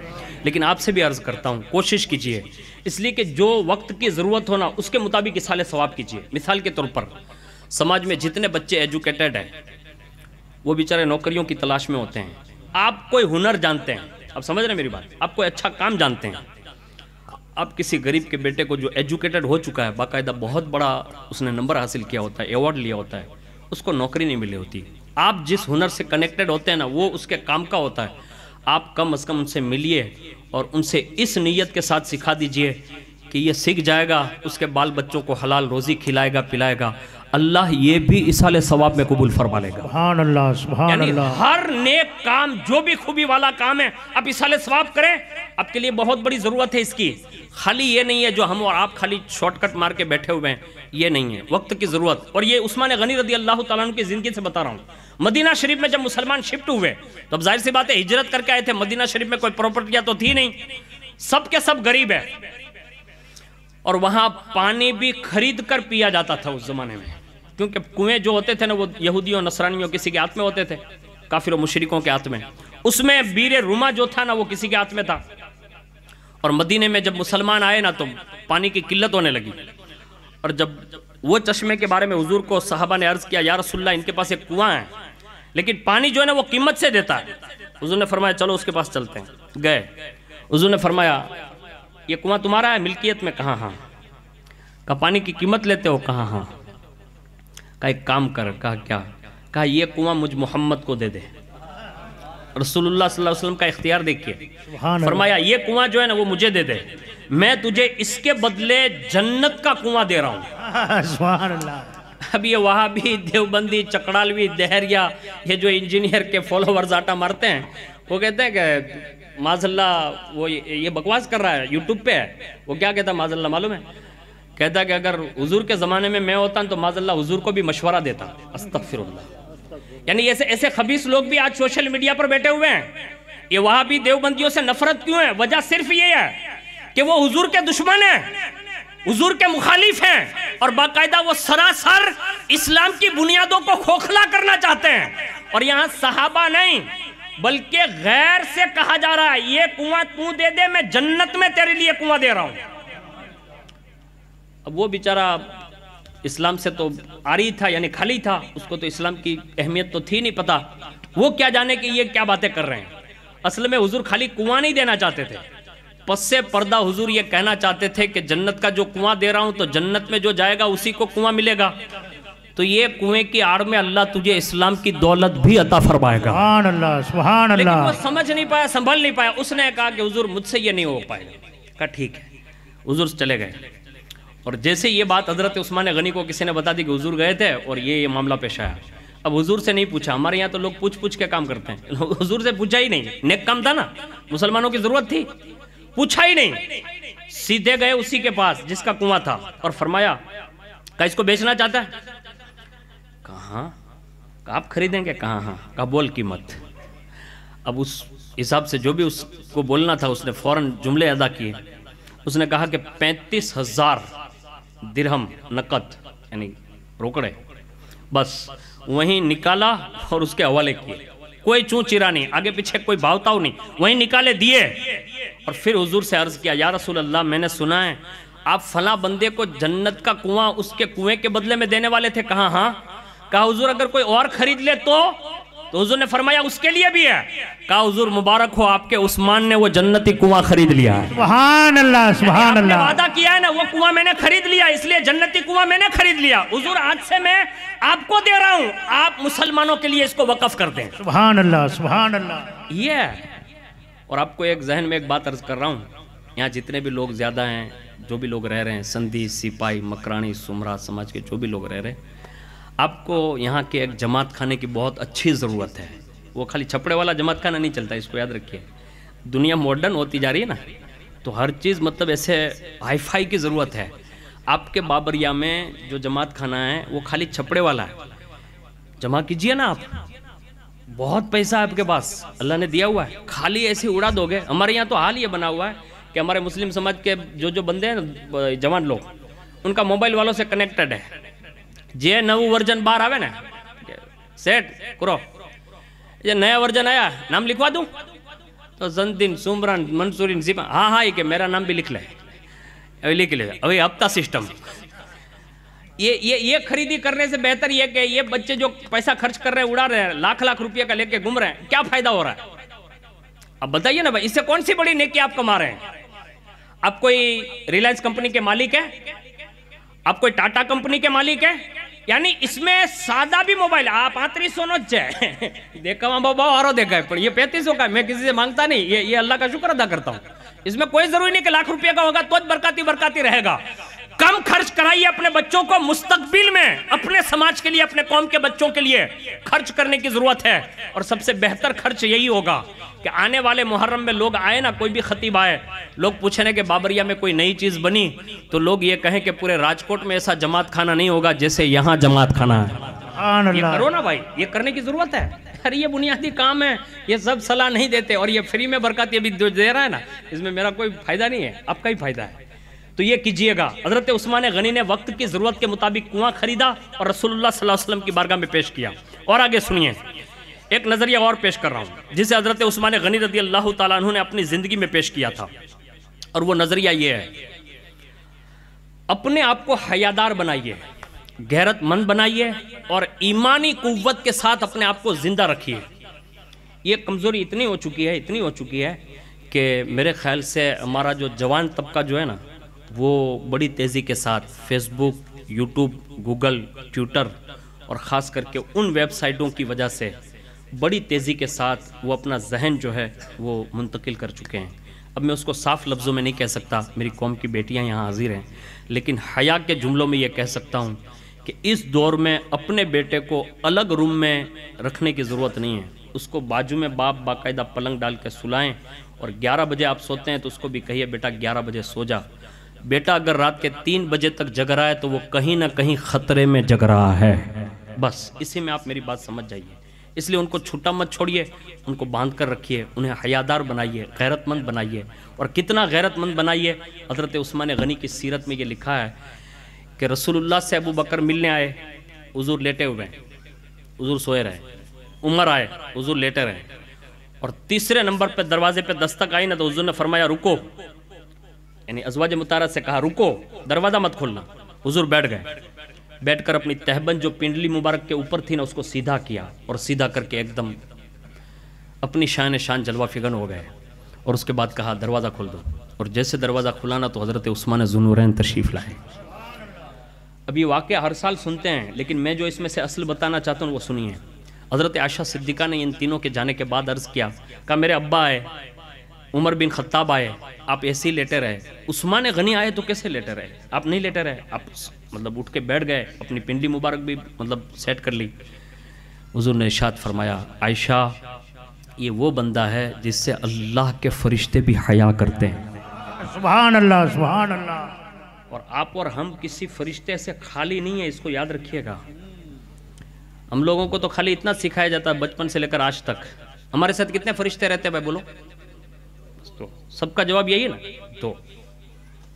Speaker 1: لیکن آپ سے بھی عرض کرتا ہوں کوشش کیجئے، اس لیے کہ جو وقت کی ضرورت ہونا اس کے مطابق اصالہ ثواب کیجئے۔ مثال کے طور پر سماج میں جتنے بچے ایجوکیٹڈ ہیں وہ بیچارے نوکریوں کی تلاش میں ہوتے ہیں، آپ کوئی ہنر جانتے ہیں، آپ سمجھ رہے ہیں میری بات، آپ کوئی اچھا کام جانتے ہیں، آپ کسی غریب کے بیٹے کو جو ایجوکیٹڈ ہو چکا ہے، باقاعدہ بہت بڑا اس نے نمبر حاصل کیا ہوتا ہے، ایوارڈ لیا ہوتا ہے، اس کو نوکری نہیں ملی ہوتی۔ آپ جس ہنر سے کنیکٹڈ ہوتے ہیں نا وہ اس کے کام کا ہوتا ہے، آپ کم از کم ان سے ملیے اور ان سے اس نیت کے ساتھ سکھا دیجئے کہ یہ سیکھ جائے گا، اس کے بال بچوں کو حلال روزی کھلائے گا پلائے گا، اللہ یہ بھی اصالہ ثواب میں قبول فرما لے گا۔
Speaker 2: سبحان اللہ، سبحان
Speaker 1: یعنی
Speaker 2: اللہ۔
Speaker 1: ہر نیک کام جو بھی خوبی والا کام ہے آپ اصالہ ثواب کریں، آپ کے لیے بہت بڑی ضرورت ہے اس کی۔ خالی یہ نہیں ہے جو ہم اور آپ خالی شارٹ کٹ مار کے بیٹھے ہوئے ہیں، یہ نہیں ہے، وقت کی ضرورت۔ اور یہ عثمان غنی رضی اللہ تعالیٰ عنہ کی زندگی سے بتا رہا ہوں۔ مدینہ شریف میں جب مسلمان شفٹ ہوئے تو اب ظاہر سی بات ہے ہجرت کر کے آئے تھے، مدینہ شریف میں کوئی پراپرٹیاں تو تھی نہیں، سب کے سب غریب ہے، اور وہاں پانی بھی خرید کر پیا جاتا تھا اس زمانے میں، کیونکہ کنویں جو ہوتے تھے نا وہ یہودیوں نصرانیوں کسی کے ہاتھ میں ہوتے تھے، کافر و مشرکوں کے ہاتھ میں، اس میں بیر روما جو تھا نا وہ کسی کے ہاتھ میں تھا۔ اور مدینے میں جب مسلمان آئے نا تو پانی کی قلت ہونے لگی، اور جب وہ چشمے کے بارے میں حضور کو صحابہ نے عرض کیا یا رسول اللہ ان کے پاس ایک کنواں ہے لیکن پانی جو ہے نا وہ قیمت سے دیتا ہے، حضور نے فرمایا چلو اس کے پاس چلتے ہیں۔ گئے، حضور نے فرمایا یہ کنواں تمہارا ہے ملکیت میں؟ کہا ہاں۔ کہا پانی کی قیمت لیتے ہو؟ کہا ہاں۔ کہا ایک کام کر، کہا کیا؟ کہا یہ کنواں مجھ محمد کو دے دے۔ رسول اللہ صلی اللہ علیہ وسلم کا اختیار دیکھئے، فرمایا یہ کنواں جو ہے نا وہ مجھے دے دے، میں تجھے اس کے بدلے جنت کا کنواں دے رہا ہوں۔
Speaker 2: سبحان اللہ۔
Speaker 1: اب یہ وہابی، دیوبندی، چکڑالوی، دہریا، یہ جو انجینئر کے فالوورز آٹا مارتے ہیں، وہ کہتے ہیں کہ معاذ اللہ وہ یہ بکواس کر رہا ہے، یوٹیوب پہ ہے، وہ کیا کہتا ہے معاذ اللہ معلوم ہے؟ کہتا ہے کہ اگر حضور کے زمانے میں میں ہوتا تو معاذ اللہ حضور کو بھی مشورہ دیتا۔ استغفر اللہ۔ یعنی ایسے خبیث لوگ بھی آج سوشل میڈیا پر بیٹھے ہوئے ہیں۔ یہ وہابی دیوبندیوں سے نفرت کیوں ہے؟ وجہ صرف یہ ہے کہ وہ حضور کے دشمن ہیں، حضور کے مخالف ہیں، اور باقاعدہ وہ سراسر اسلام کی بنیادوں کو کھوکھلا کرنا چاہتے ہیں۔ اور یہاں صحابہ نہیں بلکہ غیر سے کہا جا رہا ہے یہ کنواں تو دے دے، میں جنت میں تیرے لیے کنواں دے رہا ہوں۔ اب وہ بیچارہ اسلام سے تو آری تھا، یعنی خالی تھا، اس کو تو اسلام کی اہمیت تو تھی نہیں پتا، وہ کیا جانے کہ یہ کیا باتیں کر رہے ہیں۔ اصل میں حضور خالی کنواں نہیں دینا چاہتے تھے، پس سے پردہ حضور یہ کہنا چاہتے تھے کہ جنت کا جو کنواں دے رہا ہوں تو جنت میں جو جائے گا اسی کو کنواں ملے گا، تو یہ کنویں کی آڑ میں اللہ تجھے اسلام کی دولت بھی عطا فرمائے گا۔
Speaker 2: سبحان اللہ، سبحان
Speaker 1: لیکن
Speaker 2: اللہ۔
Speaker 1: وہ سمجھ نہیں پایا، سنبھل نہیں پایا، اس نے کہا کہ حضور مجھ سے یہ نہیں ہو پائے گا۔ کہا ٹھیک ہے، حضور چلے گئے۔ اور جیسے یہ بات حضرت عثمان غنی کو کسی نے بتا دی کہ حضور گئے تھے اور یہ معاملہ پیش آیا، اب حضور سے نہیں پوچھا، ہمارے یہاں تو لوگ پوچھ کے کام کرتے ہیں، حضور سے پوچھا ہی نہیں، نیک کام تھا نا، مسلمانوں کی ضرورت تھی، پوچھا ہی نہیں، سیدھے گئے اسی کے پاس جس کا کنواں تھا اور فرمایا کہ اس کو بیچنا چاہتا ہے؟ کہاں؟ آپ خریدیں گے؟ کہاں ہاں۔ کہا بول قیمت۔ اب اس حساب سے جو بھی اس کو بولنا تھا اس نے فوراً جملے ادا کیے، اس نے کہا کہ 35,000 درہم نقد، یعنی روکڑے، بس وہیں نکالا اور اس کے حوالے کیے، کوئی چون چرا نہیں، آگے پیچھے کوئی بھاؤتاؤ نہیں، وہیں نکالے دیے۔ اور پھر حضور سے عرض کیا یا رسول اللہ میں نے سنا ہے آپ فلاں بندے کو جنت کا کنواں اس کے کنویں کے بدلے میں دینے والے تھے؟ کہا ہاں۔ کہا حضور اگر کوئی اور خرید لے تو حضور نے فرمایا اس کے لیے بھی ہے۔ کہا حضور مبارک ہو آپ کے عثمان نے وہ جنتی کنواں خرید لیا ہے۔
Speaker 2: سبحان اللہ، سبحان
Speaker 1: آپ نے
Speaker 2: اللہ۔
Speaker 1: وعدہ کیا ہے نا وہ کنواں میں نے خرید لیا، اس لیے جنتی کنواں میں نے خرید لیا، حضور آج سے میں آپ کو دے رہا ہوں، آپ مسلمانوں کے لیے اس کو وقف کر دیں۔
Speaker 2: سبحان اللہ، سبحان اللہ۔
Speaker 1: یہ ہے۔ اور آپ کو ایک ذہن میں ایک بات عرض کر رہا ہوں، یہاں جتنے بھی لوگ زیادہ ہیں، جو بھی لوگ رہ رہے ہیں، سندھی، سپاہی، مکرانی، سمرا سماج کے جو بھی لوگ رہ رہے ہیں، آپ کو یہاں کے ایک جماعت خانے کی بہت اچھی ضرورت ہے۔ وہ خالی چھپڑے والا جماعت خانہ نہیں چلتا، اس کو یاد رکھیے۔ دنیا ماڈرن ہوتی جا رہی ہے نا، تو ہر چیز مطلب ایسے ہائی فائی کی ضرورت ہے۔ آپ کے بابریا میں جو جماعت خانہ ہے وہ خالی چھپڑے والا ہے، جمع کیجئے نا آپ، بہت پیسہ ہے آپ کے پاس، اللہ نے دیا ہوا ہے، خالی ایسے اڑا دو گے۔ ہمارے یہاں تو حال یہ بنا ہوا ہے کہ ہمارے مسلم سماج کے جو بندے ہیں نا، جوان لوگ، ان کا موبائل والوں سے کنیکٹڈ ہے، یہ نو ورژن باہر آوے نا سیٹ کرو، یہ نیا ورژن آیا نام لکھوا دوں تو زندین سمران منصورین زیبا، ہاں یہ کہ میرا نام بھی لکھ لے، ابھی لکھ لے، ابھی ہفتہ سسٹم۔ یہ خریدی کرنے سے بہتر یہ کہ یہ بچے جو پیسہ خرچ کر رہے ہیں، اڑا رہے ہیں، لاکھ روپیہ کا لے کے گھوم رہے ہیں، کیا فائدہ ہو رہا ہے؟ اب بتائیے نا بھائی، اس سے کون سی بڑی نیکی آپ کما رہے ہیں؟ آپ کوئی ریلائنس کمپنی کے مالک ہے؟ آپ کوئی ٹاٹا کمپنی کے مالک ہے؟ یعنی اس میں سادہ بھی موبائل آپ 3500 ہے، دیکھا وہاں بابا آرو دیکھا ہے، پر یہ 3500 کا ہے، میں کسی سے مانگتا نہیں، یہ اللہ کا شکر ادا کرتا ہوں۔ اس میں کوئی ضروری نہیں کہ لاکھ روپیہ کا ہوگا تو برکاتی رہے گا۔ کم خرچ کرائیے اپنے بچوں کو، مستقبل میں اپنے سماج کے لیے، اپنے قوم کے بچوں کے لیے خرچ کرنے کی ضرورت ہے۔ اور سب سے بہتر خرچ یہی ہوگا کہ آنے والے محرم میں لوگ آئے نا، کوئی بھی خطیب آئے، لوگ پوچھیں کہ بابریہ میں کوئی نئی چیز بنی، تو لوگ یہ کہیں کہ پورے راجکوٹ میں ایسا جماعت کھانا نہیں ہوگا جیسے یہاں جماعت کھانا ہے۔ یہ کرو نا بھائی، یہ کرنے کی ضرورت ہے۔ ارے یہ بنیادی کام ہے، یہ سب صلاح نہیں دیتے، اور یہ فری میں برکات یہ بھی دے رہا ہے نا، اس میں میرا کوئی فائدہ نہیں ہے، آپ کا ہی فائدہ ہے۔ تو یہ کیجئے گا۔ حضرت عثمان غنی نے وقت کی ضرورت کے مطابق کنواں خریدا اور رسول اللہ صلی اللہ علیہ وسلم کی بارگاہ میں پیش کیا۔ اور آگے سنیے، ایک نظریہ اور پیش کر رہا ہوں جسے حضرت عثمان غنی رضی اللہ تعالیٰ عنہ نے اپنی زندگی میں پیش کیا تھا، اور وہ نظریہ یہ ہے، اپنے آپ کو حیادار بنائیے، غیرت مند بنائیے، اور ایمانی قوت کے ساتھ اپنے آپ کو زندہ رکھیے۔ یہ کمزوری اتنی ہو چکی ہے کہ میرے خیال سے ہمارا جو جوان طبقہ جو ہے نا، وہ بڑی تیزی کے ساتھ فیس بک، یوٹیوب، گوگل، ٹویٹر اور خاص کر کے ان ویب سائٹوں کی وجہ سے بڑی تیزی کے ساتھ وہ اپنا ذہن جو ہے وہ منتقل کر چکے ہیں۔ اب میں اس کو صاف لفظوں میں نہیں کہہ سکتا، میری قوم کی بیٹیاں یہاں حاضر ہیں، لیکن حیا کے جملوں میں یہ کہہ سکتا ہوں کہ اس دور میں اپنے بیٹے کو الگ روم میں رکھنے کی ضرورت نہیں ہے، اس کو بازو میں باپ باقاعدہ پلنگ ڈال کے سلائیں، اور 11 بجے آپ سوتے ہیں تو اس کو بھی کہیے بیٹا 11 بجے سو جا۔ بیٹا اگر رات کے 3 بجے تک جگ رہا ہے تو وہ کہیں نہ کہیں خطرے میں جگ رہا ہے، بس اسی میں آپ میری بات سمجھ جائیے۔ اس لیے ان کو چھوٹا مت چھوڑیے، ان کو باندھ کر رکھیے، انہیں حیادار بنائیے، غیرت مند بنائیے۔ اور کتنا غیرت مند بنائیے، حضرت عثمان غنی کی سیرت میں یہ لکھا ہے کہ رسول اللہ سے ابو بکر ملنے آئے، حضور لیٹے ہوئے ہیں، حضور سوئے رہے، عمر آئے، حضور لیٹے رہے، اور تیسرے نمبر پہ دروازے پہ دستک آئی نا تو حضور نے فرمایا رکو، یعنی ازواج مطہرہ سے کہا رکو، دروازہ مت کھولنا۔ حضور بیٹھ گئے، بیٹھ کر اپنی تہبند جو پنڈلی مبارک کے اوپر تھی نا اس کو سیدھا کیا، اور سیدھا کر کے ایک دم اپنی شان جلوہ فگن ہو گئے، اور اس کے بعد کہا دروازہ کھول دو، اور جیسے دروازہ کھلانا تو حضرت عثمان ذوالنورین تشریف لائے۔ اب یہ واقعہ ہر سال سنتے ہیں، لیکن میں جو اس میں سے اصل بتانا چاہتا ہوں وہ سنیے۔ حضرت عائشہ صدیقہ نے ان تینوں کے جانے کے بعد عرض کیا، کہا میرے ابا آئے، عمر بن خطاب آئے، آپ ایسے ہی لیٹے رہے، عثمان غنی آئے تو کیسے لیٹے رہے؟ آپ نہیں لیٹے رہے، آپ مطلب اٹھ کے بیٹھ گئے، اپنی پنڈلی مبارک بھی مطلب سیٹ کر لی۔ حضور نے ارشاد فرمایا عائشہ یہ وہ بندہ ہے جس سے اللہ کے فرشتے بھی حیا کرتے ہیں۔
Speaker 2: سبحان اللہ، سبحان اللہ۔
Speaker 1: اور آپ اور ہم کسی فرشتے سے خالی نہیں ہیں، اس کو یاد رکھیے گا۔ ہم لوگوں کو تو خالی اتنا سکھایا جاتا ہے بچپن سے لے کر آج تک۔ ہمارے ساتھ کتنے فرشتے رہتے ہیں بھائی بولو؟ تو سب کا جواب یہی ہے نا، تو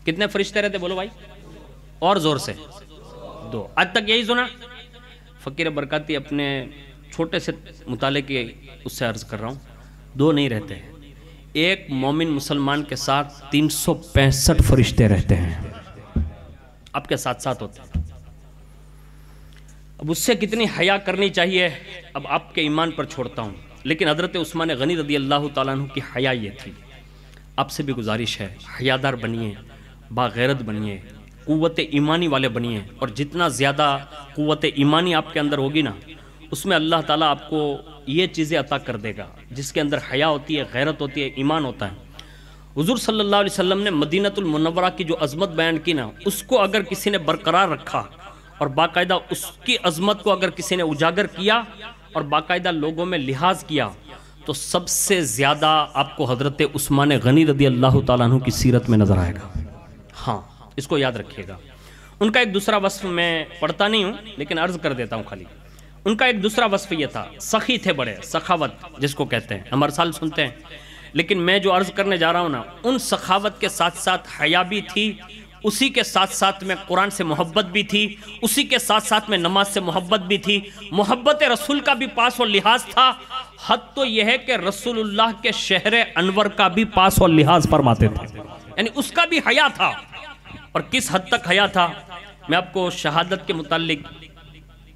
Speaker 1: کتنے فرشتے رہتے بولو بھائی، اور زور سے؟ 2۔ آج تک یہی سنا؟ فقیر برکاتی اپنے چھوٹے سے مطالعے کی اس سے عرض کر رہا ہوں، 2 نہیں رہتے، ایک مومن مسلمان کے ساتھ 365 فرشتے رہتے ہیں، آپ کے ساتھ ساتھ ہوتے ہیں۔ اب اس سے کتنی حیا کرنی چاہیے اب آپ کے ایمان پر چھوڑتا ہوں، لیکن حضرت عثمان غنی رضی اللہ تعالیٰ عنہ کی حیا یہ تھی۔ آپ سے بھی گزارش ہے، حیادار بنیے، باغیرت بنیے، قوت ایمانی والے بنیے، اور جتنا زیادہ قوت ایمانی آپ کے اندر ہوگی نا، اس میں اللہ تعالیٰ آپ کو یہ چیزیں عطا کر دے گا جس کے اندر حیا ہوتی ہے، غیرت ہوتی ہے، ایمان ہوتا ہے۔ حضور صلی اللہ علیہ وسلم نے مدینہ المنورہ کی جو عظمت بیان کی نا، اس کو اگر کسی نے برقرار رکھا اور باقاعدہ اس کی عظمت کو اگر کسی نے اجاگر کیا اور باقاعدہ لوگوں میں لحاظ کیا، تو سب سے زیادہ آپ کو حضرت عثمان غنی رضی اللہ تعالیٰ عنہ کی سیرت میں نظر آئے گا۔ ہاں اس کو یاد رکھیے گا۔ ان کا ایک دوسرا وصف میں پڑھتا نہیں ہوں لیکن عرض کر دیتا ہوں خالی۔ ان کا ایک دوسرا وصف یہ تھا، سخی تھے بڑے، سخاوت جس کو کہتے ہیں، ہم ہر سال سنتے ہیں، لیکن میں جو عرض کرنے جا رہا ہوں نا، ان سخاوت کے ساتھ ساتھ حیا بھی تھی، اسی کے ساتھ ساتھ میں قرآن سے محبت بھی تھی، اسی کے ساتھ ساتھ میں نماز سے محبت بھی تھی، محبت رسول کا بھی پاس و لحاظ تھا، حد تو یہ ہے کہ رسول اللہ کے شہر انور کا بھی پاس و لحاظ فرماتے تھے، یعنی اس کا بھی حیا تھا۔ اور کس حد تک حیا تھا، میں آپ کو شہادت کے متعلق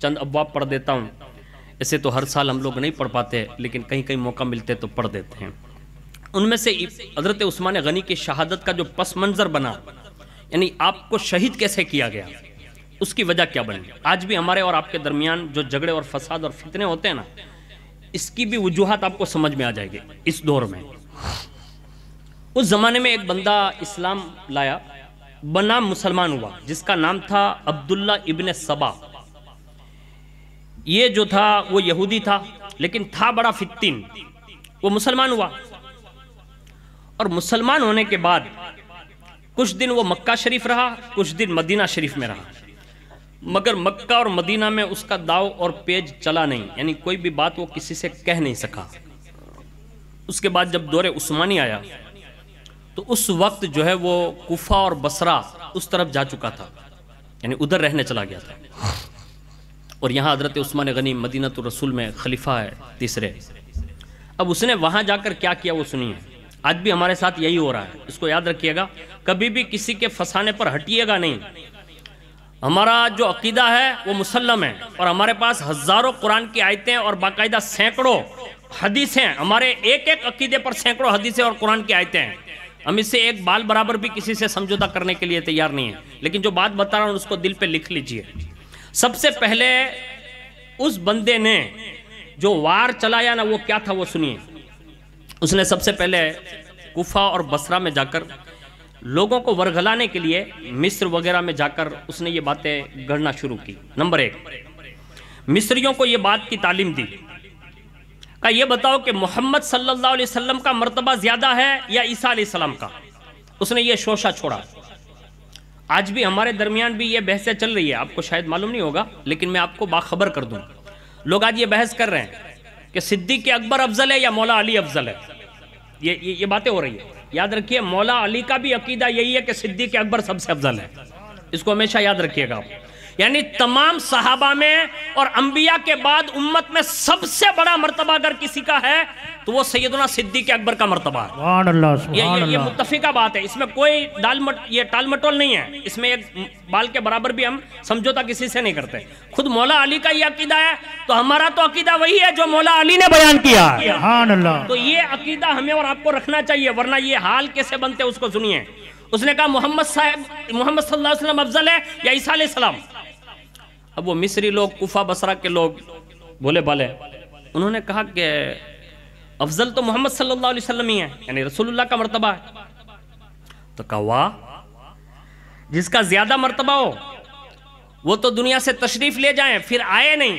Speaker 1: چند ابواب پڑھ دیتا ہوں، اسے تو ہر سال ہم لوگ نہیں پڑھ پاتے، لیکن کہیں کہیں موقع ملتے تو پڑھ دیتے ہیں۔ ان میں سے حضرت عثمان غنی کی شہادت کا جو پس منظر بنا، یعنی آپ کو شہید کیسے کیا گیا، اس کی وجہ کیا بنی، آج بھی ہمارے اور آپ کے درمیان جو جھگڑے اور فساد اور فتنے ہوتے ہیں نا، اس کی بھی وجوہات آپ کو سمجھ میں آ جائے گی اس دور میں۔ اس زمانے میں ایک بندہ اسلام لایا، بنا مسلمان ہوا، جس کا نام تھا عبداللہ ابن سبا۔ یہ جو تھا وہ یہودی تھا، لیکن تھا بڑا فتن، وہ مسلمان ہوا، اور مسلمان ہونے کے بعد کچھ دن وہ مکہ شریف رہا، کچھ دن مدینہ شریف میں رہا، مگر مکہ اور مدینہ میں اس کا داؤ اور پیج چلا نہیں، یعنی کوئی بھی بات وہ کسی سے کہہ نہیں سکا۔ اس کے بعد جب دور عثمانی آیا تو اس وقت جو ہے وہ کوفہ اور بصرہ اس طرف جا چکا تھا، یعنی ادھر رہنے چلا گیا تھا، اور یہاں حضرت عثمان غنی مدینہ الرسول میں خلیفہ ہے تیسرے۔ اب اس نے وہاں جا کر کیا کیا وہ سنیے، آج بھی ہمارے ساتھ یہی ہو رہا ہے، اس کو یاد رکھیے گا، کبھی بھی کسی کے فسانے پر ہٹیے گا نہیں۔ ہمارا جو عقیدہ ہے وہ مسلم ہے، اور ہمارے پاس ہزاروں قرآن کی آیتیں اور باقاعدہ سینکڑوں حدیثیں، ہمارے ایک ایک عقیدے پر سینکڑوں حدیثیں اور قرآن کی آیتیں ہیں، ہم اس سے ایک بال برابر بھی کسی سے سمجھوتا کرنے کے لیے تیار نہیں ہیں، لیکن جو بات بتا رہا ہوں اس کو دل پہ لکھ لیجئے۔ سب سے پہلے اس بندے نے جو وار چلایا نا، وہ کیا تھا وہ سنیے۔ اس نے سب سے پہلے کوفہ اور بصرہ میں جا کر لوگوں کو ورگلانے کے لیے مصر وغیرہ میں جا کر اس نے یہ باتیں گڑنا شروع کی۔ نمبر ایک، مصریوں کو یہ بات کی تعلیم دی، کہا یہ بتاؤ کہ محمد صلی اللہ علیہ وسلم کا مرتبہ زیادہ ہے یا عیسیٰ علیہ السلام کا۔ اس نے یہ شوشہ چھوڑا۔ آج بھی ہمارے درمیان بھی یہ بحثیں چل رہی ہے، آپ کو شاید معلوم نہیں ہوگا، لیکن میں آپ کو باخبر کر دوں، لوگ آج یہ بحث کر رہے ہیں کہ صدیق اکبر افضل ہے یا مولا علی افضل ہے، یہ باتیں ہو رہی ہیں۔ یاد رکھیے مولا علی کا بھی عقیدہ یہی ہے کہ صدیق اکبر سب سے افضل ہے، اس کو ہمیشہ یاد رکھیے گا۔ یعنی تمام صحابہ میں اور انبیاء کے بعد امت میں سب سے بڑا مرتبہ اگر کسی کا ہے تو وہ سیدنا صدیق اکبر کا مرتبہ ہے۔
Speaker 2: سبحان اللہ، سبحان
Speaker 1: یہ
Speaker 2: اللہ۔
Speaker 1: متفقہ بات ہے، اس میں کوئی یہ ٹال مٹول نہیں ہے، اس میں ایک بال کے برابر بھی ہم سمجھوتا کسی سے نہیں کرتے۔ خود مولا علی کا یہ عقیدہ ہے تو ہمارا تو عقیدہ وہی ہے جو مولا علی نے بیان کیا ہے۔
Speaker 2: سبحان اللہ۔
Speaker 1: تو یہ عقیدہ ہمیں اور آپ کو رکھنا چاہیے، ورنہ یہ حال کیسے بنتے اس کو سنیے۔ اس نے کہا محمد صلی اللہ علیہ وسلم افضل ہے یا عیسیٰ علیہ السلام۔ اب وہ مصری لوگ، کوفہ بصرہ کے لوگ بولے بالے، انہوں نے کہا کہ افضل تو محمد صلی اللہ علیہ وسلم ہی ہے، یعنی رسول اللہ کا مرتبہ ہے۔ تو کہا واہ، جس کا زیادہ مرتبہ ہو وہ تو دنیا سے تشریف لے جائیں پھر آئے نہیں،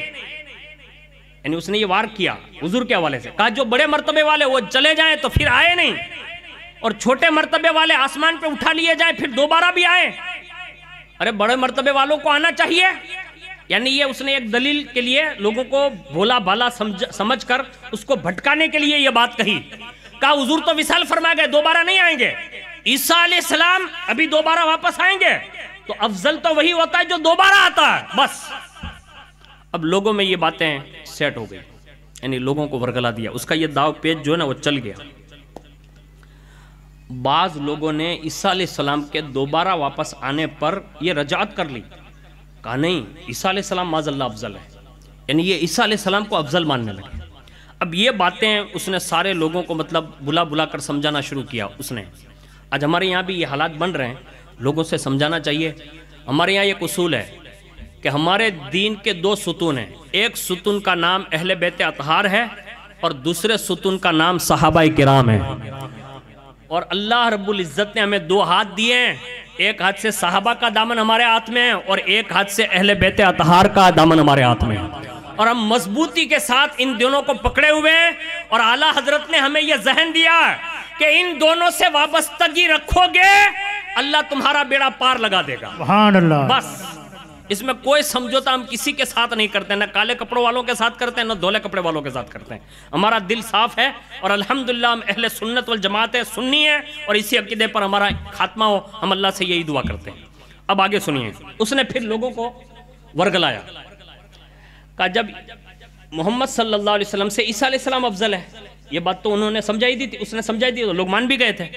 Speaker 1: یعنی اس نے یہ وار کیا حضور کے حوالے سے، کہا جو بڑے مرتبے والے وہ چلے جائیں تو پھر آئے نہیں، اور چھوٹے مرتبے والے آسمان پہ اٹھا لیے جائیں پھر دوبارہ بھی آئے۔ ارے بڑے مرتبے والوں کو آنا چاہیے، یعنی یہ اس نے ایک دلیل کے لیے لوگوں کو بھولا بھالا سمجھ کر اس کو بھٹکانے کے لیے یہ بات کہی۔ کہا حضور تو وصال فرما گئے، دوبارہ نہیں آئیں گے، عیسیٰ علیہ السلام ابھی دوبارہ واپس آئیں گے، تو افضل تو وہی ہوتا ہے جو دوبارہ آتا ہے بس۔ اب لوگوں میں یہ باتیں سیٹ ہو گئی، یعنی لوگوں کو ورگلا دیا، اس کا یہ داؤ پیج جو ہے نا وہ چل گیا۔ بعض لوگوں نے عیسیٰ علیہ السلام کے دوبارہ واپس آنے پر یہ رجعت کر لی، کہا نہیں عیسیٰ علیہ السلام معاذ اللہ افضل ہے، یعنی یہ عیسیٰ علیہ السلام کو افضل ماننے لگے۔ اب یہ باتیں اس نے سارے لوگوں کو مطلب بلا بلا کر سمجھانا شروع کیا اس نے۔ آج ہمارے یہاں بھی یہ حالات بن رہے ہیں، لوگوں سے سمجھانا چاہیے۔ ہمارے یہاں ایک اصول ہے کہ ہمارے دین کے دو ستون ہیں، ایک ستون کا نام اہل بیت اطہار ہے اور دوسرے ستون کا نام صحابہ کرام ہے، اور اللہ رب العزت نے ہمیں دو ہاتھ دیے ہیں، ایک ہاتھ سے صحابہ کا دامن ہمارے ہاتھ میں ہے اور ایک ہاتھ سے اہل بیت اطہار کا دامن ہمارے ہاتھ میں ہے، اور ہم مضبوطی کے ساتھ ان دونوں کو پکڑے ہوئے ہیں، اور اعلیٰ حضرت نے ہمیں یہ ذہن دیا کہ ان دونوں سے وابستگی رکھو گے اللہ تمہارا بیڑا پار لگا دے گا،
Speaker 2: سبحان اللہ۔
Speaker 1: بس اس میں کوئی سمجھوتا ہم کسی کے ساتھ نہیں کرتے، نہ کالے کپڑوں والوں کے ساتھ کرتے ہیں نہ دھولے کپڑے والوں کے ساتھ کرتے ہیں. ہمارا دل صاف ہے اور الحمدللہ ہم اہل سنت والجماعت ہے، سنی ہے، اور اسی عقیدے پر ہمارا خاتمہ ہو. ہم اللہ سے یہی دعا کرتے ہیں. اب آگے سنیے، اس نے پھر لوگوں کو ورگلایا. کہا جب محمد صلی اللہ علیہ وسلم سے عیسیٰ علیہ السلام افضل ہے، یہ بات تو انہوں نے سمجھائی دی تھی، اس نے سمجھائی دی تو لوگ مان بھی گئے تھے.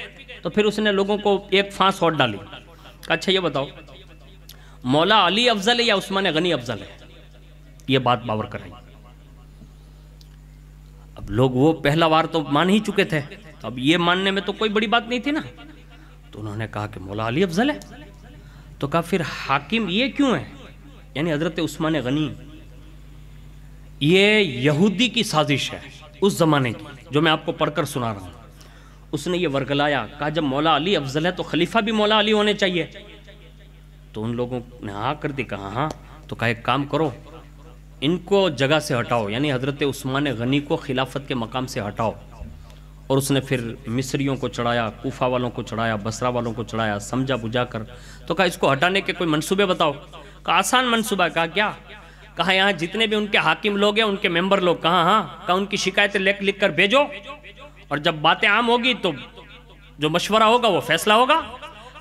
Speaker 1: تو پھر اس نے لوگوں کو ایک پھانس اور ڈالی. کہا اچھا یہ بتاؤ مولا علی افضل ہے یا عثمان غنی افضل ہے؟ یہ بات باور کر رہی. اب لوگ وہ پہلا وار تو مان ہی چکے تھے، تو اب یہ ماننے میں تو کوئی بڑی بات نہیں تھی نا. تو انہوں نے کہا کہ مولا علی افضل ہے. تو کہا پھر حاکم یہ کیوں ہے؟ یعنی حضرت عثمان غنی یہ یہودی کی سازش ہے اس زمانے کی، جو میں آپ کو پڑھ کر سنا رہا ہوں. اس نے یہ ورگلایا. کہا جب مولا علی افضل ہے تو خلیفہ بھی مولا علی ہونے چاہیے. تو ان لوگوں نے ہاں کر دی. کہا ہاں. تو کہا ایک کام کرو، ان کو جگہ سے ہٹاؤ، یعنی حضرت عثمان غنی کو خلافت کے مقام سے ہٹاؤ. اور اس نے پھر مصریوں کو چڑھایا، کوفہ والوں کو چڑھایا، بصرہ والوں کو چڑھایا، سمجھا بجھا کر. تو کہا اس کو ہٹانے کے کوئی منصوبے بتاؤ. کہا آسان منصوبہ. کہا کیا؟ کہا یہاں جتنے بھی ان کے حاکم لوگ ہیں، ان کے ممبر لوگ. کہا ہاں. کہا ان کی شکایتیں لکھ کر بھیجو، اور جب باتیں عام ہوگی تو جو مشورہ ہوگا وہ فیصلہ ہوگا.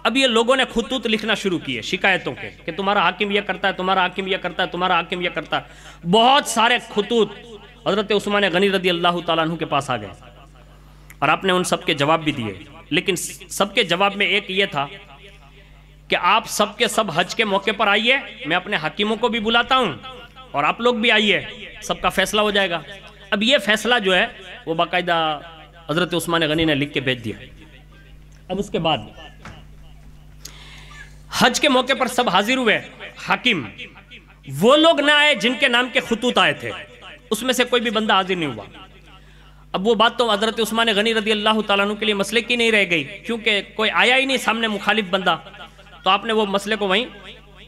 Speaker 1: اب یہ لوگوں نے خطوط لکھنا شروع کیے شکایتوں کے کہ تمہارا حاکم یہ کرتا ہے، تمہارا حاکم یہ کرتا ہے، تمہارا حاکم یہ کرتا ہے. بہت سارے خطوط حضرت عثمان غنی رضی اللہ تعالیٰ عنہ کے پاس آ گئے، اور آپ نے ان سب کے جواب بھی دیے. لیکن سب کے جواب میں ایک یہ تھا کہ آپ سب کے سب حج کے موقع پر آئیے، میں اپنے حاکموں کو بھی بلاتا ہوں، اور آپ لوگ بھی آئیے، سب کا فیصلہ ہو جائے گا. اب یہ فیصلہ جو ہے وہ باقاعدہ حضرت عثمان غنی نے لکھ کے بھیج دیا. اب اس کے بعد حج کے موقع پر سب حاضر ہوئے. حاکم وہ لوگ نہ آئے جن کے نام کے خطوط آئے تھے، اس میں سے کوئی بھی بندہ حاضر نہیں ہوا. اب وہ بات تو حضرت عثمان غنی رضی اللہ تعالیٰ عنہ کے لیے مسئلے کی نہیں رہ گئی، کیونکہ کوئی آیا ہی نہیں سامنے مخالف بندہ. تو آپ نے وہ مسئلے کو وہیں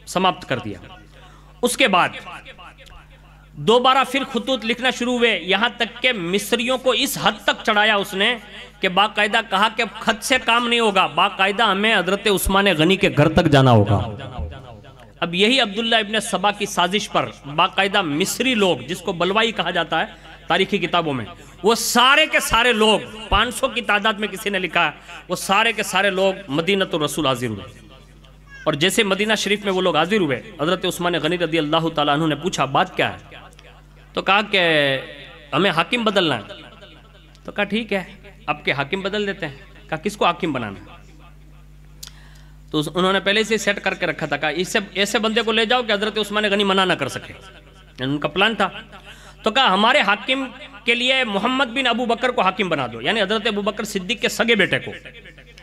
Speaker 1: سماپت کر دیا. اس کے بعد دوبارہ پھر خطوط لکھنا شروع ہوئے، یہاں تک کہ مصریوں کو اس حد تک چڑھایا اس نے کہ باقاعدہ کہا کہ خط سے کام نہیں ہوگا، باقاعدہ ہمیں حضرت عثمان غنی کے گھر تک جانا ہوگا. اب یہی عبداللہ ابن سبا کی سازش پر باقاعدہ مصری لوگ، جس کو بلوائی کہا جاتا ہے تاریخی کتابوں میں، وہ سارے کے سارے لوگ 500 کی تعداد میں کسی نے لکھا ہے، وہ سارے کے سارے لوگ مدینہ الرسول حاضر ہوئے. اور جیسے مدینہ شریف میں وہ لوگ حاضر ہوئے، حضرت عثمان غنی رضی اللہ تعالیٰ عنہ نے پوچھا بات کیا ہے؟ تو کہا کہ ہمیں حاکم بدلنا ہے. تو کہا ٹھیک ہے آپ کے حاکم بدل دیتے ہیں. کہا کس کو حاکم بنانا ہے؟ تو انہوں نے پہلے سے سیٹ کر کے رکھا تھا. کہا ایسے بندے کو لے جاؤ کہ حضرت عثمان غنی منع نہ کر سکے، یعنی ان کا پلان تھا. تو کہا ہمارے حاکم کے لیے محمد بن ابو بکر کو حاکم بنا دو، یعنی حضرت ابو بکر صدیق کے سگے بیٹے کو.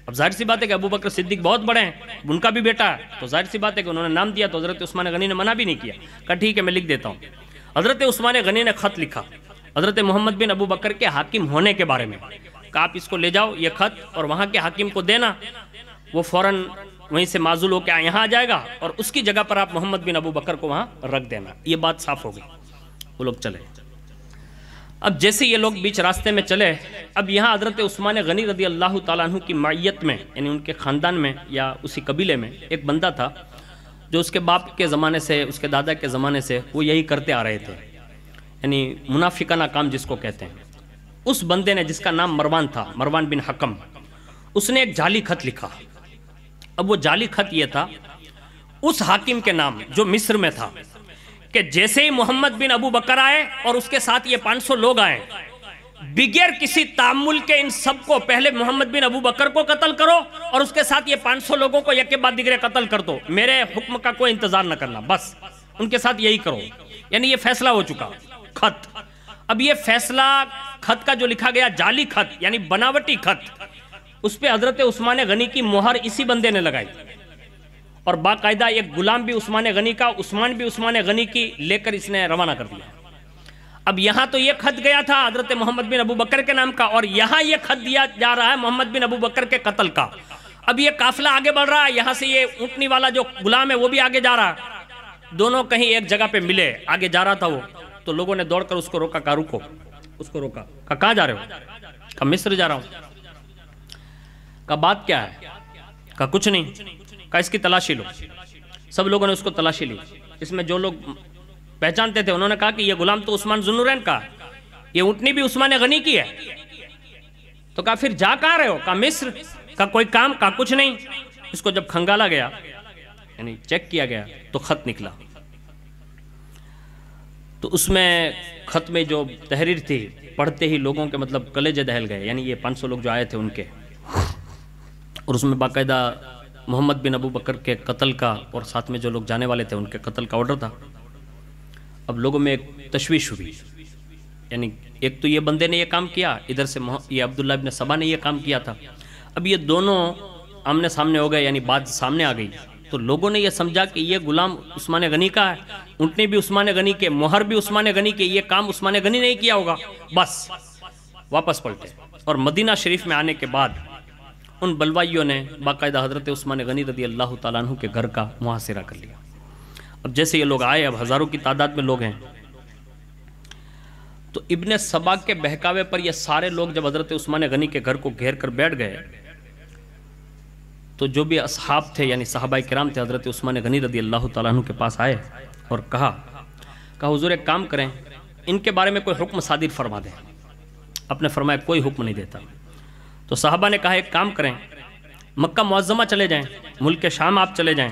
Speaker 1: اب ظاہر سی بات ہے کہ ابو بکر صدیق بہت بڑے ہیں، ان کا بھی بیٹا ہے، تو ظاہر سی بات ہے کہ انہوں نے نام دیا. تو حضرت عثمان غنی نے منع بھی نہیں کیا. کہا ٹھیک ہے میں لکھ دیتا ہوں. حضرت عثمان غنی نے خط لکھا حضرت محمد بن ابو بکر کے حاکم ہونے کے بارے میں. کہ آپ اس کو لے جاؤ یہ خط اور وہاں کے حاکم کو دینا، وہ فوراً وہیں سے معزول ہو کے یہاں آ جائے گا، اور اس کی جگہ پر آپ محمد بن ابو بکر کو وہاں رکھ دینا. یہ بات صاف ہو گئی. وہ لوگ چلے. اب جیسے یہ لوگ بیچ راستے میں چلے، اب یہاں حضرت عثمان غنی رضی اللہ تعالیٰ عنہ کی معیت میں، یعنی ان کے خاندان میں یا اسی قبیلے میں ایک بندہ تھا جو اس کے باپ کے زمانے سے، اس کے دادا کے زمانے سے وہ یہی کرتے آ رہے تھے، یعنی منافقانہ کام جس کو کہتے ہیں. اس بندے نے، جس کا نام مروان تھا، مروان بن حکم، اس نے ایک جعلی خط لکھا. اب وہ جعلی خط یہ تھا اس حاکم کے نام جو مصر میں تھا، کہ جیسے ہی محمد بن ابو بکر آئے اور اس کے ساتھ یہ 500 لوگ آئے، بغیر کسی تعامل کے ان سب کو پہلے محمد بن ابو بکر کو قتل کرو اور اس کے ساتھ یہ 500 لوگوں کو یک کے بعد دیگرے قتل کر دو، میرے حکم کا کوئی انتظار نہ کرنا، بس ان کے ساتھ یہی کرو. یعنی یہ فیصلہ ہو چکا خط. اب یہ فیصلہ خط کا جو لکھا گیا جعلی خط، یعنی بناوٹی خط، اس پہ حضرت عثمان غنی کی مہر اسی بندے نے لگائی، اور باقاعدہ ایک غلام بھی عثمان غنی کا، عثمان بھی عثمان غنی کی لے کر اس نے روانہ کر دیا. اب یہاں تو یہ خط گیا تھا حضرت محمد بن ابو بکر کے نام کا، اور یہاں یہ خط دیا جا رہا ہے محمد بن ابو بکر کے قتل کا. اب یہ قافلہ آگے بڑھ رہا ہے، یہاں سے یہ اونٹنی والا جو غلام ہے وہ بھی آگے جا رہا ہے. دونوں کہیں ایک جگہ پہ ملے، آگے جا رہا تھا وہ، تو لوگوں نے دوڑ کر اس کو روکا. کہا رکو. اس کو روکا. کہا کہاں جا رہے ہو؟ کہا مصر جا رہا ہوں. کہا بات کیا ہے؟ کہا کچھ نہیں. کہا اس کی تلاشی لو. سب لوگوں نے اس کو تلاشی لی. اس میں جو لوگ پہچانتے تھے انہوں نے کہا کہ یہ غلام تو عثمان ذو النورین کا، یہ اونٹنی بھی عثمان غنی کی ہے۔ تو کہا پھر جا کہاں رہے ہو؟ کہا مصر کا کوئی کام، کہا کچھ نہیں۔ اس کو جب کھنگالا گیا یعنی چیک کیا گیا تو خط نکلا، تو اس میں خط میں جو تحریر تھی پڑھتے ہی لوگوں کے مطلب کلیجے دہل گئے، یعنی یہ 500 لوگ جو آئے تھے ان کے، اور اس میں باقاعدہ محمد بن ابو بکر کے قتل کا اور ساتھ میں جو لوگ جانے والے تھے ان کے قتل کا آرڈر تھا۔ اب لوگوں میں ایک تشویش ہوئی، یعنی ایک تو یہ بندے نے یہ کام کیا، ادھر سے یہ عبداللہ ابن سبا نے یہ کام کیا تھا، اب یہ دونوں آمنے سامنے ہو گئے، یعنی بات سامنے آ گئی، تو لوگوں نے یہ سمجھا کہ یہ غلام عثمان غنی کا ہے، اونٹنی بھی عثمان غنی کے، مہر بھی عثمان غنی کے، یہ کام عثمان غنی نہیں کیا ہوگا، بس واپس پلٹے۔ اور مدینہ شریف میں آنے کے بعد ان بلوائیوں نے باقاعدہ حضرت عثمان غنی رضی اللہ تعالیٰ عنہ کے گھر کا محاصرہ کر لیا۔ اب جیسے یہ لوگ آئے، اب ہزاروں کی تعداد میں لوگ ہیں، تو ابن سبا کے بہکاوے پر یہ سارے لوگ جب حضرت عثمان غنی کے گھر کو گھیر کر بیٹھ گئے، تو جو بھی اصحاب تھے یعنی صحابہ کرام تھے حضرت عثمان غنی رضی اللہ تعالیٰ عنہ کے پاس آئے اور کہا حضور ایک کام کریں، ان کے بارے میں کوئی حکم صادر فرما دیں۔ آپ نے فرمایا کوئی حکم نہیں دیتا۔ تو صحابہ نے کہا ایک کام کریں، مکہ معظمہ چلے جائیں، ملک شام آپ چلے جائیں۔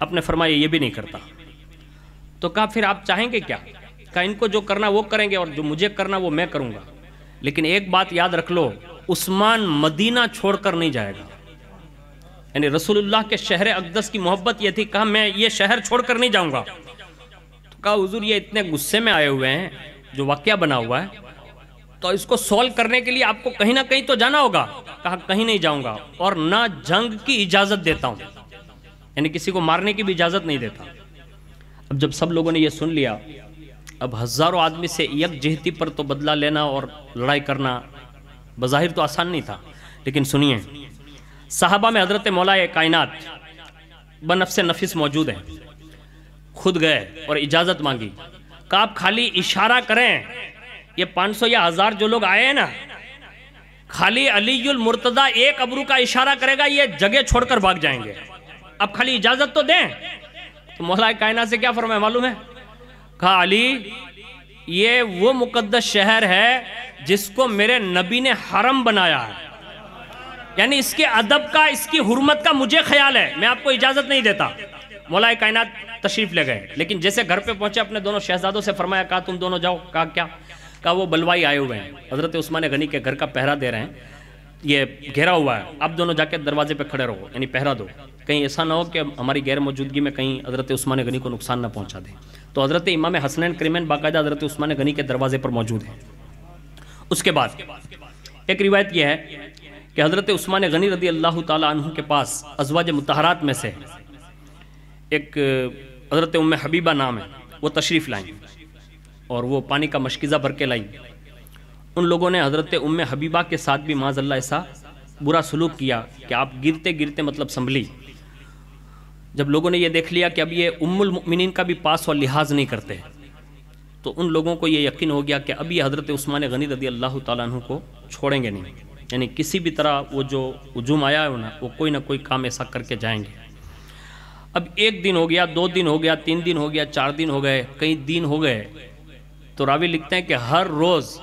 Speaker 1: آپ نے فرمایا یہ بھی نہیں کرتا۔ تو کہا پھر آپ چاہیں گے کیا؟ کہا ان کو جو کرنا وہ کریں گے اور جو مجھے کرنا وہ میں کروں گا، لیکن ایک بات یاد رکھ لو، عثمان مدینہ چھوڑ کر نہیں جائے گا۔ یعنی رسول اللہ کے شہر اقدس کی محبت یہ تھی، کہا میں یہ شہر چھوڑ کر نہیں جاؤں گا۔ تو کہا حضور یہ اتنے غصے میں آئے ہوئے ہیں، جو واقعہ بنا ہوا ہے، تو اس کو سولو کرنے کے لیے آپ کو کہیں نہ کہیں تو جانا ہوگا۔ کہا کہیں نہیں جاؤں گا اور نہ جنگ کی اجازت دیتا ہوں، یعنی کسی کو مارنے کی بھی اجازت نہیں دیتا۔ اب جب سب لوگوں نے یہ سن لیا، اب ہزاروں آدمی سے یک جہتی پر تو بدلہ لینا اور لڑائی کرنا بظاہر تو آسان نہیں تھا، لیکن سنیے، صحابہ میں حضرت مولا کائنات بنفس نفس موجود ہیں، خود گئے اور اجازت مانگی، کہ آپ خالی اشارہ کریں، یہ 500 یا 1000 جو لوگ آئے ہیں نا، خالی علی المرتضیٰ ایک ابرو کا اشارہ کرے گا، یہ جگہ چھوڑ کر بھاگ جائیں گے، اب خالی اجازت تو دیں۔ تو مولا کائنات سے کیا فرمایا معلوم ہے؟ کہا علی یہ وہ مقدس شہر ہے جس کو میرے نبی نے حرم بنایا ہے، یعنی اس کے ادب کا، اس کی حرمت کا مجھے خیال ہے، میں آپ کو اجازت نہیں دیتا۔ مولا کائنات تشریف لے گئے، لیکن جیسے گھر پہ پہنچے اپنے دونوں شہزادوں سے فرمایا، کہا تم دونوں جاؤ۔ کہا کیا؟ کہا وہ بلوائی آئے ہوئے ہیں، حضرت عثمان غنی کے گھر کا پہرا دے رہے ہیں، یہ گھیرا ہوا ہے، اب دونوں جا کے دروازے پہ کھڑے رہو، یعنی پہرا دو، کہیں ایسا نہ ہو کہ ہماری غیر موجودگی میں کہیں حضرت عثمان غنی کو نقصان نہ پہنچا دیں۔ تو حضرت امام حسنین کریمین باقاعدہ حضرت عثمان غنی کے دروازے پر موجود ہیں۔ اس کے بعد ایک روایت یہ ہے کہ حضرت عثمان غنی رضی اللہ تعالیٰ عنہ کے پاس ازواج مطہرات میں سے ایک حضرت ام حبیبہ نام ہے، وہ تشریف لائیں اور وہ پانی کا مشکیزہ بھر کے لائیں۔ ان لوگوں نے حضرت ام حبیبہ کے ساتھ بھی معاذ اللہ ایسا برا سلوک کیا کہ آپ گرتے گرتے مطلب سنبھلی۔ جب لوگوں نے یہ دیکھ لیا کہ اب یہ ام المؤمنین کا بھی پاس اور لحاظ نہیں کرتے، تو ان لوگوں کو یہ یقین ہو گیا کہ اب یہ حضرت عثمان غنی رضی اللہ تعالیٰ عنہ کو چھوڑیں گے نہیں، یعنی کسی بھی طرح وہ جو ہجوم آیا ہے نا، وہ کوئی نہ کوئی کام ایسا کر کے جائیں گے۔ اب 1 دن ہو گیا، 2 دن ہو گیا، 3 دن ہو گیا، 4 دن ہو گئے، کئی دن ہو گئے، تو راوی لکھتے ہیں کہ ہر روز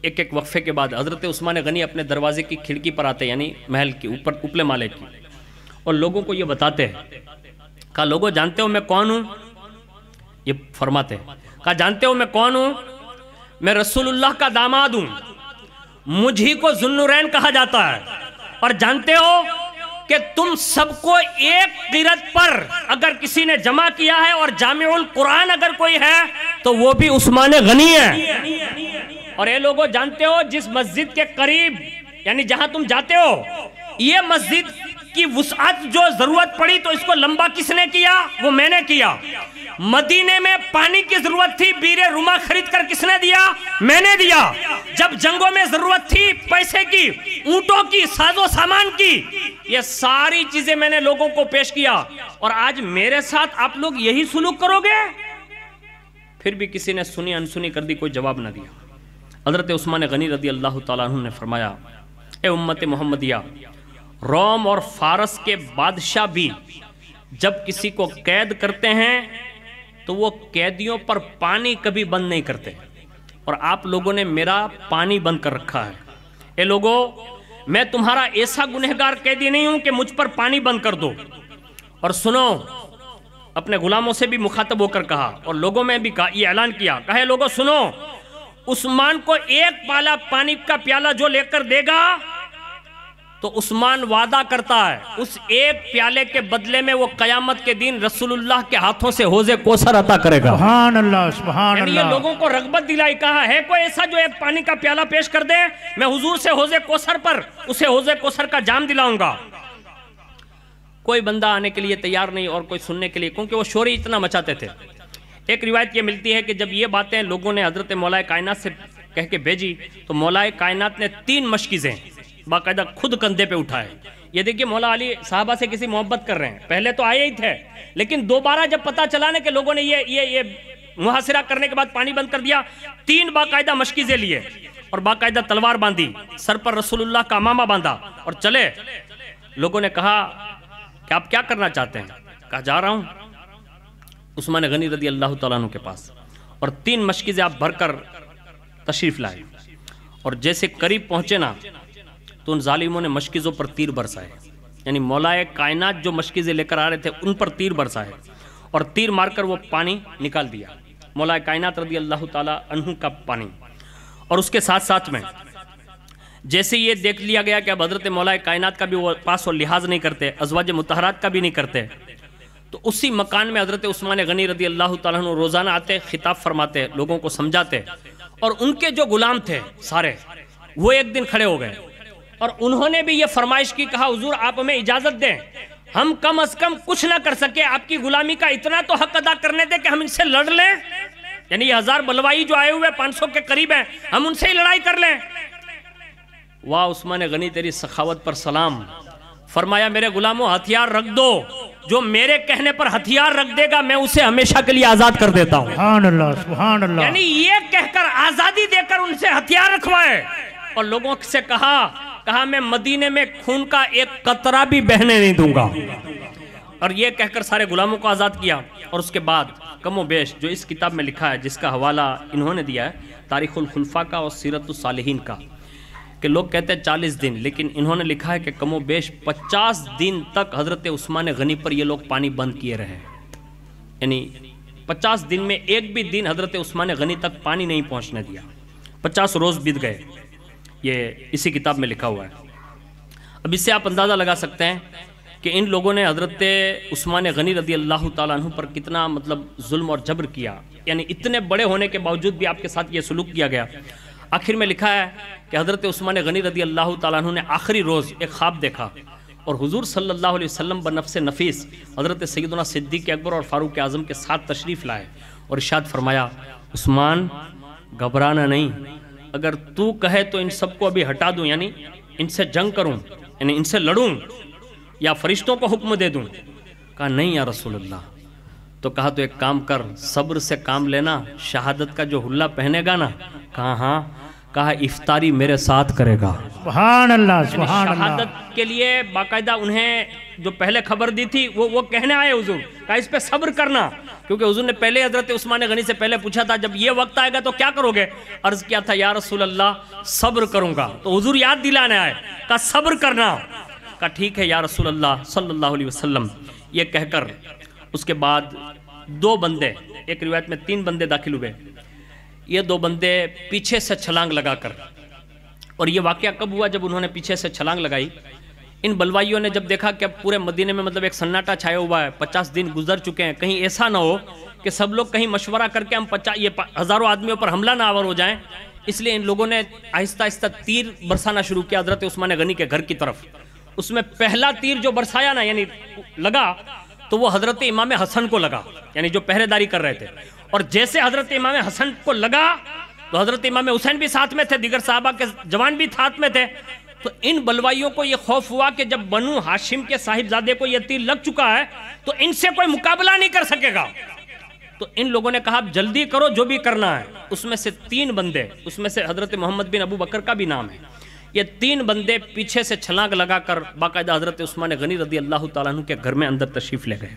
Speaker 1: ایک ایک وقفے کے بعد حضرت عثمان غنی اپنے دروازے کی کھڑکی پر آتے، یعنی محل کی اوپر اوپلے مالے کی، اور لوگوں کو یہ بتاتے ہیں۔ کہا لوگوں جانتے ہو میں کون ہوں؟ یہ فرماتے ہیں، کہا جانتے ہو میں کون ہوں؟ میں رسول اللہ کا داماد ہوں، مجھے کو ذو النورین کہا جاتا ہے، اور جانتے ہو کہ تم سب کو ایک قرت پر اگر کسی نے جمع کیا ہے اور جامع القرآن اگر کوئی ہے تو وہ بھی عثمان غنی ہے۔ اور اے لوگوں جانتے ہو جس مسجد کے قریب یعنی جہاں تم جاتے ہو، یہ مسجد کی وسعت جو ضرورت پڑی تو اس کو لمبا کس نے کیا؟ وہ میں نے کیا۔ مدینے میں پانی کی ضرورت تھی، بیر رما خرید کر کس نے دیا؟ میں نے دیا۔ جب جنگوں میں ضرورت تھی پیسے کی، اونٹوں کی، ساز و سامان کی، یہ ساری چیزیں میں نے لوگوں کو پیش کیا، اور آج میرے ساتھ آپ لوگ یہی سلوک کرو گے؟ پھر بھی کسی نے سنی انسنی کر دی، کوئی جواب نہ دیا۔ حضرت عثمان غنی رضی اللہ تعالیٰ عنہ نے فرمایا، اے امت محمدیہ، روم اور فارس کے بادشاہ بھی جب کسی کو قید کرتے ہیں تو وہ قیدیوں پر پانی کبھی بند نہیں کرتے، اور آپ لوگوں نے میرا پانی بند کر رکھا ہے۔ اے لوگو، میں تمہارا ایسا گنہگار قیدی نہیں ہوں کہ مجھ پر پانی بند کر دو۔ اور سنو، اپنے غلاموں سے بھی مخاطب ہو کر کہا اور لوگوں میں بھی یہ اعلان کیا، کہے لوگو سنو، عثمان کو ایک پیالہ پانی کا پیالہ جو لے کر دے گا تو عثمان وعدہ کرتا ہے اس ایک پیالے کے بدلے میں وہ قیامت کے دن رسول اللہ کے ہاتھوں سے حوض کوثر عطا کرے گا۔
Speaker 2: سبحان اللہ، سبحان
Speaker 1: یعنی یہ
Speaker 2: اللہ۔
Speaker 1: لوگوں کو رغبت دلائی، کہا ہے کوئی ایسا جو ایک پانی کا پیالہ پیش کر دے، میں حضور سے حوض کوثر پر اسے حوض کوثر کا جام دلاؤں گا۔ کوئی بندہ آنے کے لیے تیار نہیں اور کوئی سننے کے لیے، کیونکہ وہ شور اتنا مچاتے تھے۔ ایک روایت یہ ملتی ہے کہ جب یہ باتیں لوگوں نے حضرت مولا کائنات سے کہہ کے بھیجی تو مولا کائنات نے 3 مشکیزیں باقاعدہ خود کندھے پہ اٹھائے۔ یہ دیکھیے مولا علی صحابہ سے کسی محبت کر رہے ہیں، پہلے تو آئے ہی تھے، لیکن دوبارہ جب پتہ چلا نا کہ لوگوں نے یہ محاصرہ کرنے کے بعد پانی بند کر دیا، 3 باقاعدہ مشکیزیں لیے اور باقاعدہ تلوار باندھی، سر پر رسول اللہ کا امامہ باندھا اور چلے۔ لوگوں نے کہا کہ آپ کیا کرنا چاہتے ہیں؟ کہا جا رہا ہوں عثمان غنی رضی اللہ تعالیٰ عنہ کے پاس، اور 3 مشکیزیں آپ بھر کر تشریف لائے، اور جیسے قریب پہنچے نا تو ان ظالموں نے مشکیزوں پر تیر برسائے، یعنی مولا کائنات جو مشکیزیں لے کر آ رہے تھے ان پر تیر برسائے اور تیر مار کر وہ پانی نکال دیا، مولا کائنات رضی اللہ تعالیٰ عنہ کا پانی۔ اور اس کے ساتھ ساتھ میں جیسے یہ دیکھ لیا گیا کہ اب حضرت مولا کائنات کا بھی وہ پاس اور لحاظ نہیں کرتے، ازواج مطہرات کا بھی نہیں کرتے، تو اسی مکان میں حضرت عثمان غنی رضی اللہ تعالیٰ عنہ روزانہ آتے، خطاب فرماتے، لوگوں کو سمجھاتے، اور ان کے جو غلام تھے سارے وہ ایک دن کھڑے ہو گئے اور انہوں نے بھی یہ فرمائش کی، کہا حضور آپ ہمیں اجازت دیں، ہم کم از کم کچھ نہ کر سکے، آپ کی غلامی کا اتنا تو حق ادا کرنے دیں کہ ہم ان سے لڑ لیں، یعنی یہ 1000 بلوائی جو آئے ہوئے 500 کے قریب ہیں، ہم ان سے ہی لڑائی کر لیں۔ واہ عثمان غنی تیری سخاوت پر سلام۔ فرمایا میرے غلاموں ہتھیار رکھ دو، جو میرے کہنے پر ہتھیار رکھ دے گا میں اسے ہمیشہ کے لیے آزاد کر دیتا ہوں۔
Speaker 2: سبحان اللہ، سبحان اللہ۔
Speaker 1: یعنی یہ کہہ کر آزادی دے کر ان سے ہتھیار رکھوائے اور لوگوں سے کہا میں مدینے میں خون کا ایک قطرہ بھی بہنے نہیں دوں گا، اور یہ کہہ کر سارے غلاموں کو آزاد کیا۔ اور اس کے بعد کم و بیش جو اس کتاب میں لکھا ہے، جس کا حوالہ انہوں نے دیا ہے تاریخ الخلفاء کا اور سیرت الصالحین کا، کہ لوگ کہتے ہیں 40 دن، لیکن انہوں نے لکھا ہے کہ کم و بیش 50 دن تک حضرت عثمان غنی پر یہ لوگ پانی بند کیے رہے، یعنی 50 دن میں ایک بھی دن حضرت عثمان غنی تک پانی نہیں پہنچنے دیا، 50 روز بیت گئے، یہ اسی کتاب میں لکھا ہوا ہے۔ اب اس سے آپ اندازہ لگا سکتے ہیں کہ ان لوگوں نے حضرت عثمان غنی رضی اللہ تعالیٰ عنہ پر کتنا ظلم اور جبر کیا، یعنی اتنے بڑے ہونے کے باوجود بھی آپ کے ساتھ یہ سلوک کیا گیا۔ آخر میں لکھا ہے کہ حضرت عثمان غنی رضی اللہ تعالیٰ عنہ نے آخری روز ایک خواب دیکھا اور حضور صلی اللہ علیہ وسلم بنفس نفیس حضرت سیدنا صدیق اکبر اور فاروق اعظم کے ساتھ تشریف لائے اور ارشاد فرمایا عثمان گھبرانا نہیں، اگر تو کہے تو ان سب کو ابھی ہٹا دوں، یعنی ان سے جنگ کروں، یعنی ان سے لڑوں، یا فرشتوں کو حکم دے دوں؟ کہا نہیں یا رسول اللہ۔ تو کہا تو ایک کام کر، صبر سے کام لینا، شہادت کا جو حلہ پہنے گا نا، کہا ہاں، کہا افطاری میرے ساتھ کرے گا۔
Speaker 2: سبحان اللہ، سبحان اللہ۔
Speaker 1: شہادت کے لیے باقاعدہ انہیں جو پہلے خبر دی تھی وہ کہنے آئے حضور، کہا اس پہ صبر کرنا، کیونکہ حضور نے پہلے حضرت عثمان غنی سے پہلے پوچھا تھا جب یہ وقت آئے گا تو کیا کرو گے؟ عرض کیا تھا یا رسول اللہ صبر کروں گا، تو حضور یاد دلانے آئے، کہا صبر کرنا، کہا ٹھیک ہے یا رسول اللہ صلی اللہ علیہ وسلم۔ یہ کہہ کر اس کے بعد 2 بندے، ایک روایت میں 3 بندے داخل ہوئے، یہ 2 بندے پیچھے سے چھلانگ لگا کر، اور یہ واقعہ کب ہوا؟ جب انہوں نے پیچھے سے چھلانگ لگائی، ان بلوائیوں نے جب دیکھا کہ اب پورے مدینے میں ایک سناٹا چھایا ہوا ہے، 50 دن گزر چکے ہیں، کہیں ایسا نہ ہو کہ سب لوگ کہیں مشورہ کر کے ہم 1000 آدمیوں پر حملہ نہ آور ہو جائیں، اس لیے ان لوگوں نے آہستہ آہستہ تیر برسانا شروع کیا حضرت عثمان غنی کے گھر کی طرف۔ اس میں پہلا تیر جو برسایا نا، یعنی لگا، تو وہ حضرت امام حسن کو لگا، یعنی جو پہرے داری کر رہے تھے، اور جیسے حضرت امام حسن کو لگا تو حضرت امام حسین بھی ساتھ میں تھے، دیگر صحابہ کے جوان بھی ساتھ میں تھے، تو ان بلوائیوں کو یہ خوف ہوا کہ جب بنو ہاشم کے صاحبزادے کو یہ تیر لگ چکا ہے تو ان سے کوئی مقابلہ نہیں کر سکے گا، تو ان لوگوں نے کہا اب جلدی کرو جو بھی کرنا ہے۔ اس میں سے 3 بندے، اس میں سے حضرت محمد بن ابو بکر کا بھی نام ہے، یہ 3 بندے پیچھے سے چھلانگ لگا کر باقاعدہ حضرت عثمان غنی رضی اللہ تعالیٰ عنہ کے گھر میں اندر تشریف لے گئے،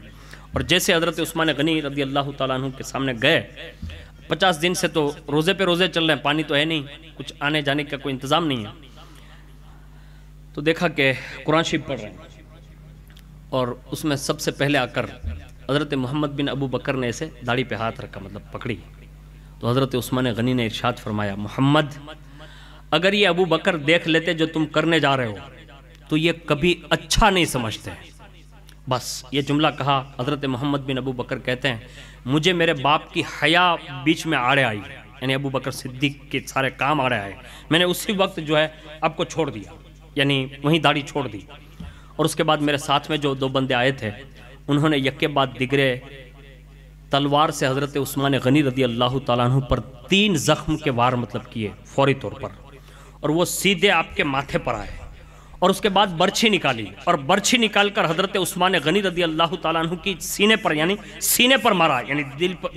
Speaker 1: اور جیسے حضرت عثمان غنی رضی اللہ تعالیٰ عنہ کے سامنے گئے، 50 دن سے تو روزے پہ روزے چل رہے ہیں، پانی تو ہے نہیں، کچھ آنے جانے کا کوئی انتظام نہیں ہے، تو دیکھا کہ قرآن شریف پڑھ رہے ہیں، اور اس میں سب سے پہلے آ کر حضرت محمد بن ابو بکر نے اسے داڑھی پہ ہاتھ رکھا، مطلب پکڑی، تو حضرت عثمان غنی نے ارشاد فرمایا، محمد اگر یہ ابو بکر دیکھ لیتے جو تم کرنے جا رہے ہو تو یہ کبھی اچھا نہیں سمجھتے۔ بس یہ جملہ کہا، حضرت محمد بن ابو بکر کہتے ہیں مجھے میرے باپ کی حیا بیچ میں آڑے آئی، یعنی ابو بکر صدیق کے سارے کام آڑے آئے، میں نے اسی وقت جو ہے آپ کو چھوڑ دیا، یعنی وہیں داڑھی چھوڑ دی، اور اس کے بعد میرے ساتھ میں جو 2 بندے آئے تھے انہوں نے یک کے بعد دیگرے تلوار سے حضرت عثمان غنی رضی اللہ تعالیٰ عنہ پر 3 زخم کے وار مطلب کیے فوری طور پر، اور وہ سیدھے آپ کے ماتھے پر آئے، اور اس کے بعد برچھی نکالی، اور برچھی نکال کر حضرت عثمان غنی رضی اللہ تعالیٰ عنہ کی سینے پر، یعنی سینے پر مارا، یعنی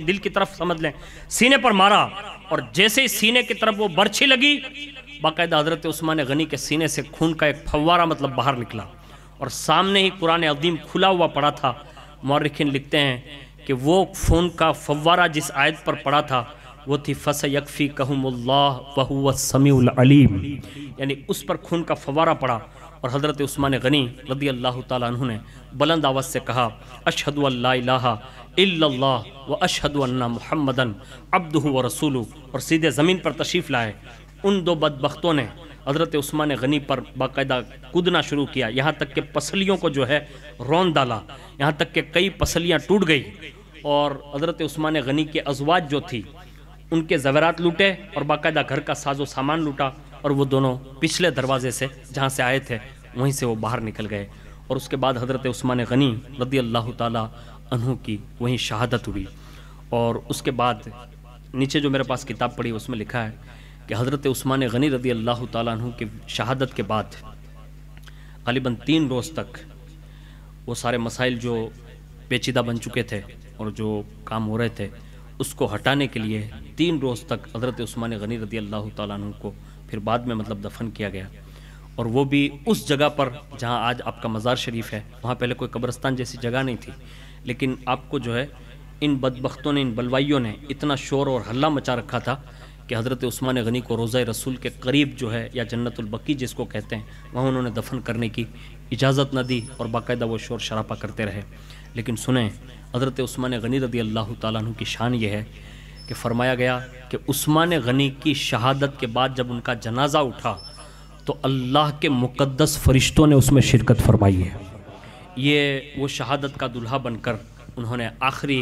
Speaker 1: دل کی طرف سمجھ لیں، سینے پر مارا، اور جیسے ہی سینے کی طرف وہ برچھی لگی باقاعدہ حضرت عثمان غنی کے سینے سے خون کا ایک فوارہ مطلب باہر نکلا، اور سامنے ہی قرآن عظیم کھلا ہوا پڑا تھا۔ مورخین لکھتے ہیں کہ وہ خون کا فوارہ جس آیت پر پڑا تھا وہ تھی فَسَيَكْفِيكَهُمُ اللَّهُ وَهُوَ السَّمِيعُ الْعَلِيمُ، یعنی اس پر خون کا فوارہ پڑا، اور حضرت عثمان غنی رضی اللہ تعالیٰ عنہ نے بلند آواز سے کہا اشہد ان لا الہ الا اللہ واشہد ان محمدًا عبدہ ورسولہ، اور سیدھے زمین پر تشریف لائے۔ ان 2 بدبختوں نے حضرت عثمان غنی پر باقاعدہ کودنا شروع کیا، یہاں تک کہ پسلیوں کو جو ہے رون ڈالا، یہاں تک کہ کئی پسلیاں ٹوٹ گئی، اور حضرت عثمان غنی کے ازواج جو تھی ان کے زیورات لوٹے، اور باقاعدہ گھر کا ساز و سامان لوٹا، اور وہ دونوں پچھلے دروازے سے جہاں سے آئے تھے وہیں سے وہ باہر نکل گئے، اور اس کے بعد حضرت عثمان غنی رضی اللہ تعالیٰ عنہ کی وہیں شہادت ہوئی۔ اور اس کے بعد نیچے جو میرے پاس کتاب پڑھی اس میں لکھا ہے کہ حضرت عثمان غنی رضی اللہ تعالیٰ عنہ کی شہادت کے بعد غالباً 3 روز تک وہ سارے مسائل جو پیچیدہ بن چکے تھے اور جو کام ہو رہے تھے اس کو ہٹانے کے لیے 3 روز تک حضرت عثمان غنی رضی اللہ تعالیٰ عنہ کو پھر بعد میں مطلب دفن کیا گیا، اور وہ بھی اس جگہ پر جہاں آج آپ کا مزار شریف ہے، وہاں پہلے کوئی قبرستان جیسی جگہ نہیں تھی، لیکن آپ کو جو ہے ان بدبختوں نے، ان بلوائیوں نے اتنا شور اور ہلہ مچا رکھا تھا کہ حضرت عثمان غنی کو روضہ رسول کے قریب جو ہے، یا جنت البقیع جس کو کہتے ہیں، وہاں انہوں نے دفن کرنے کی اجازت نہ دی، اور باقاعدہ وہ شور شراپا کرتے رہے۔ لیکن سنیں حضرت عثمان غنی رضی اللہ تعالیٰ عنہ کی شان یہ ہے کہ فرمایا گیا کہ عثمان غنی کی شہادت کے بعد جب ان کا جنازہ اٹھا تو اللہ کے مقدس فرشتوں نے اس میں شرکت فرمائی ہے۔ یہ وہ شہادت کا دلہا بن کر انہوں نے آخری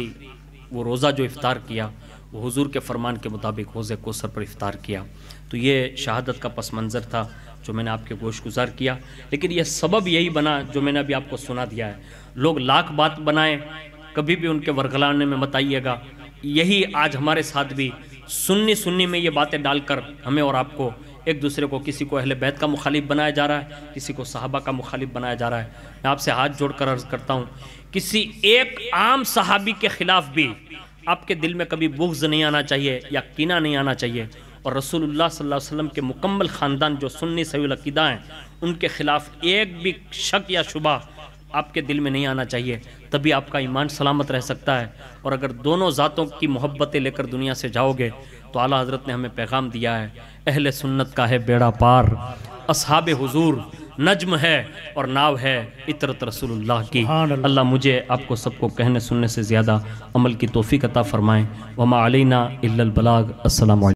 Speaker 1: وہ روزہ جو افطار کیا وہ حضور کے فرمان کے مطابق حوض کوثر پر افطار کیا۔ تو یہ شہادت کا پس منظر تھا جو میں نے آپ کے گوش گزار کیا، لیکن یہ سبب یہی بنا جو میں نے ابھی آپ کو سنا دیا ہے۔ لوگ لاکھ بات بنائیں، کبھی بھی ان کے ورگلانے میں مت آئیے گا۔ یہی آج ہمارے ساتھ بھی سنی میں یہ باتیں ڈال کر ہمیں اور آپ کو ایک دوسرے کو، کسی کو اہل بیت کا مخالف بنایا جا رہا ہے، کسی کو صحابہ کا مخالف بنایا جا رہا ہے۔ میں آپ سے ہاتھ جوڑ کر عرض کرتا ہوں، کسی ایک عام صحابی کے خلاف بھی آپ کے دل میں کبھی بغض نہیں آنا چاہیے یا کینہ نہیں آنا چاہیے، اور رسول اللہ صلی اللہ علیہ وسلم کے مکمل خاندان جو سنی صحیح العقیدہ ہیں ان کے خلاف ایک بھی شک یا شبہ آپ کے دل میں نہیں آنا چاہیے، تبھی آپ کا ایمان سلامت رہ سکتا ہے۔ اور اگر دونوں ذاتوں کی محبتیں لے کر دنیا سے جاؤ گے تو اعلیٰ حضرت نے ہمیں پیغام دیا ہے، اہل سنت کا ہے بیڑا پار، اصحاب حضور نجم ہے اور ناو ہے عطرت رسول اللہ کی۔ اللہ مجھے آپ کو سب کو کہنے سننے سے زیادہ عمل کی توفیق عطا فرمائیں۔ وما علینا الا البلاغ۔ السلام علیکم۔